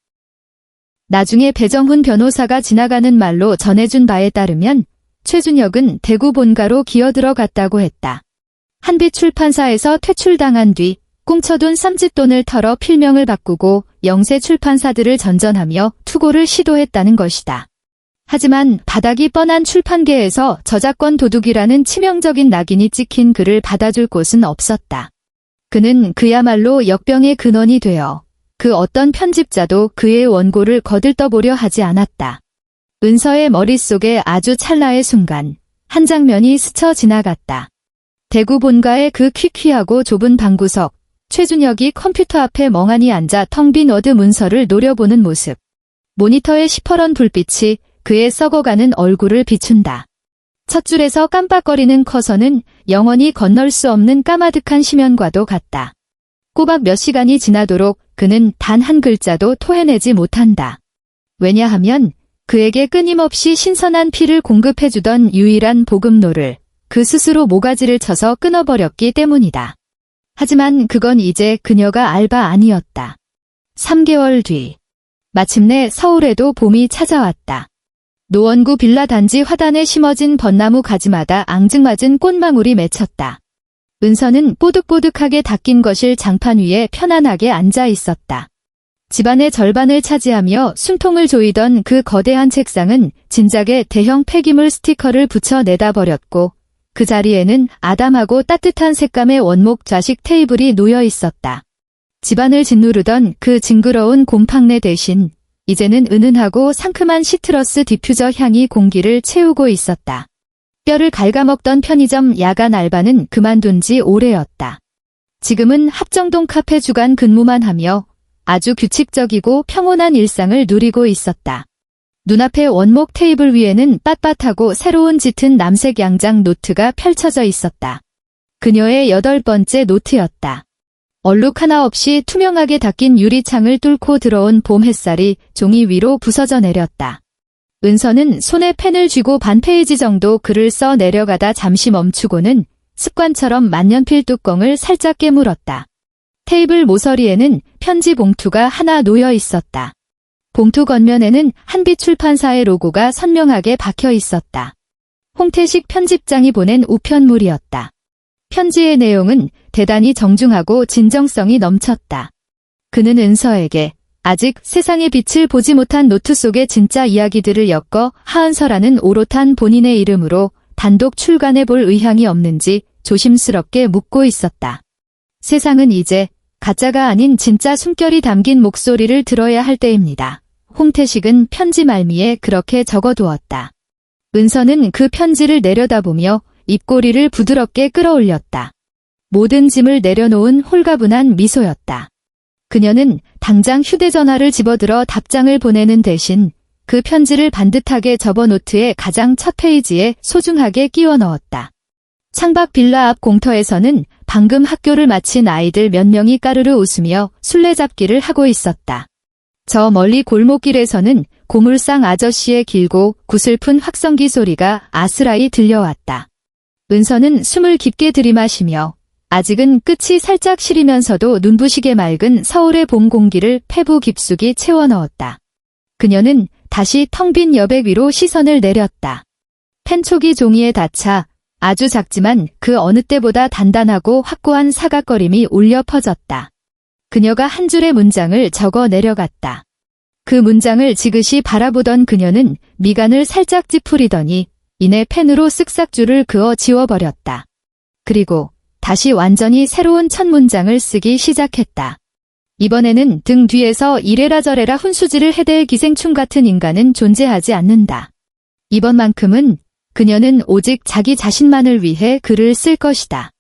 A: 나중에 배정훈 변호사가 지나가는 말로 전해준 바에 따르면 최준혁은 대구 본가로 기어들어갔다고 했다. 한빛 출판사에서 퇴출당한 뒤 꽁쳐둔 쌈짓돈을 털어 필명을 바꾸고 영세 출판사들을 전전하며 투고를 시도했다는 것이다. 하지만 바닥이 뻔한 출판계에서 저작권 도둑이라는 치명적인 낙인이 찍힌 그를 받아줄 곳은 없었다. 그는 그야말로 역병의 근원이 되어 그 어떤 편집자도 그의 원고를 거들떠보려 하지 않았다. 은서의 머릿속에 아주 찰나의 순간 한 장면이 스쳐 지나갔다. 대구 본가의 그 퀴퀴하고 좁은 방구석, 최준혁이 컴퓨터 앞에 멍하니 앉아 텅 빈 워드 문서를 노려보는 모습. 모니터의 시퍼런 불빛이 그의 썩어가는 얼굴을 비춘다. 첫 줄에서 깜빡거리는 커서는 영원히 건널 수 없는 까마득한 심연과도 같다. 꼬박 몇 시간이 지나도록 그는 단 한 글자도 토해내지 못한다. 왜냐하면 그에게 끊임없이 신선한 피를 공급해주던 유일한 보급로를 그 스스로 모가지를 쳐서 끊어버렸기 때문이다. 하지만 그건 이제 그녀가 알바 아니었다. 3개월 뒤 마침내 서울에도 봄이 찾아왔다. 노원구 빌라 단지 화단에 심어진 벚나무 가지마다 앙증맞은 꽃망울이 맺혔다. 은서는 뽀득뽀득하게 닦인 거실 장판 위에 편안하게 앉아 있었다. 집안의 절반을 차지하며 숨통을 조이던 그 거대한 책상은 진작에 대형 폐기물 스티커를 붙여 내다 버렸고 그 자리에는 아담하고 따뜻한 색감의 원목 좌식 테이블이 놓여 있었다. 집안을 짓누르던 그 징그러운 곰팡내 대신 이제는 은은하고 상큼한 시트러스 디퓨저 향이 공기를 채우고 있었다. 뼈를 갉아먹던 편의점 야간 알바는 그만둔 지 오래였다. 지금은 합정동 카페 주간 근무만 하며 아주 규칙적이고 평온한 일상을 누리고 있었다. 눈앞의 원목 테이블 위에는 빳빳하고 새로운 짙은 남색 양장 노트가 펼쳐져 있었다. 그녀의 8번째 노트였다. 얼룩 하나 없이 투명하게 닦인 유리창을 뚫고 들어온 봄 햇살이 종이 위로 부서져 내렸다. 은서는 손에 펜을 쥐고 반 페이지 정도 글을 써 내려가다 잠시 멈추고는 습관처럼 만년필 뚜껑을 살짝 깨물었다. 테이블 모서리에는 편지 봉투가 하나 놓여 있었다. 봉투 겉면에는 한빛 출판사의 로고가 선명하게 박혀 있었다. 홍태식 편집장이 보낸 우편물이었다. 편지의 내용은 대단히 정중하고 진정성이 넘쳤다. 그는 은서에게 아직 세상의 빛을 보지 못한 노트 속의 진짜 이야기들을 엮어 하은서라는 오롯한 본인의 이름으로 단독 출간해 볼 의향이 없는지 조심스럽게 묻고 있었다. 세상은 이제 가짜가 아닌 진짜 숨결이 담긴 목소리를 들어야 할 때입니다. 홍태식은 편지 말미에 그렇게 적어두었다. 은서는 그 편지를 내려다보며 입꼬리를 부드럽게 끌어올렸다. 모든 짐을 내려놓은 홀가분한 미소였다. 그녀는 당장 휴대전화를 집어들어 답장을 보내는 대신 그 편지를 반듯하게 접어 노트의 가장 첫 페이지에 소중하게 끼워 넣었다. 창밖 빌라 앞 공터에서는 방금 학교를 마친 아이들 몇 명이 까르르 웃으며 술래잡기를 하고 있었다. 저 멀리 골목길에서는 고물상 아저씨의 길고 구슬픈 확성기 소리가 아스라이 들려왔다. 은서는 숨을 깊게 들이마시며 아직은 끝이 살짝 시리면서도 눈부시게 맑은 서울의 봄 공기를 폐부 깊숙이 채워 넣었다. 그녀는 다시 텅 빈 여백 위로 시선을 내렸다. 펜촉이 종이에 닿자 아주 작지만 그 어느 때보다 단단하고 확고한 사각거림이 울려 퍼졌다. 그녀가 한 줄의 문장을 적어 내려갔다. 그 문장을 지그시 바라보던 그녀는 미간을 살짝 찌푸리더니 이내 펜으로 쓱싹 줄을 그어 지워버렸다. 그리고 다시 완전히 새로운 첫 문장을 쓰기 시작했다. 이번에는 등 뒤에서 이래라 저래라 훈수지를 해댈 기생충 같은 인간은 존재하지 않는다. 이번만큼은 그녀는 오직 자기 자신만을 위해 글을 쓸 것이다.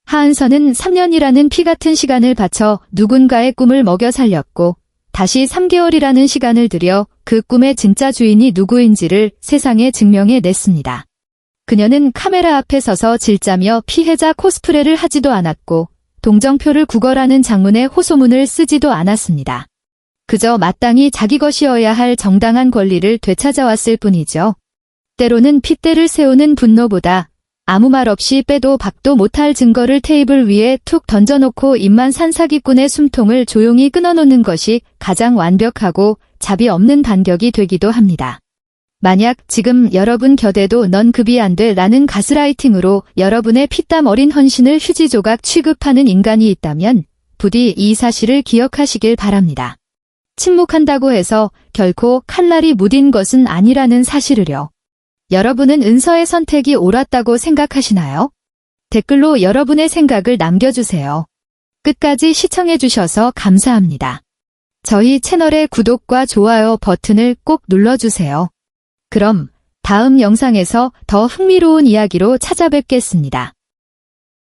A: 하은서는 3년이라는 피 같은 시간을 바쳐 누군가의 꿈을 먹여 살렸고 다시 3개월이라는 시간을 들여 그 꿈의 진짜 주인이 누구인지를 세상에 증명해 냈습니다. 그녀는 카메라 앞에 서서 질짜며 피해자 코스프레를 하지도 않았고 동정표를 구걸하는 장문의 호소문을 쓰지도 않았습니다. 그저 마땅히 자기 것이어야 할 정당한 권리를 되찾아왔을 뿐이죠. 때로는 핏대를 세우는 분노보다 아무 말 없이 빼도 박도 못할 증거를 테이블 위에 툭 던져놓고 입만 산 사기꾼의 숨통을 조용히 끊어놓는 것이 가장 완벽하고 자비 없는 반격이 되기도 합니다. 만약 지금 여러분 곁에도 넌 급이 안 돼 라는 가스라이팅으로 여러분의 피땀 어린 헌신을 휴지 조각 취급하는 인간이 있다면 부디 이 사실을 기억하시길 바랍니다. 침묵한다고 해서 결코 칼날이 무딘 것은 아니라는 사실을요. 여러분은 은서의 선택이 옳았다고 생각하시나요? 댓글로 여러분의 생각을 남겨주세요. 끝까지 시청해주셔서 감사합니다. 저희 채널의 구독과 좋아요 버튼을 꼭 눌러주세요. 그럼 다음 영상에서 더 흥미로운 이야기로 찾아뵙겠습니다.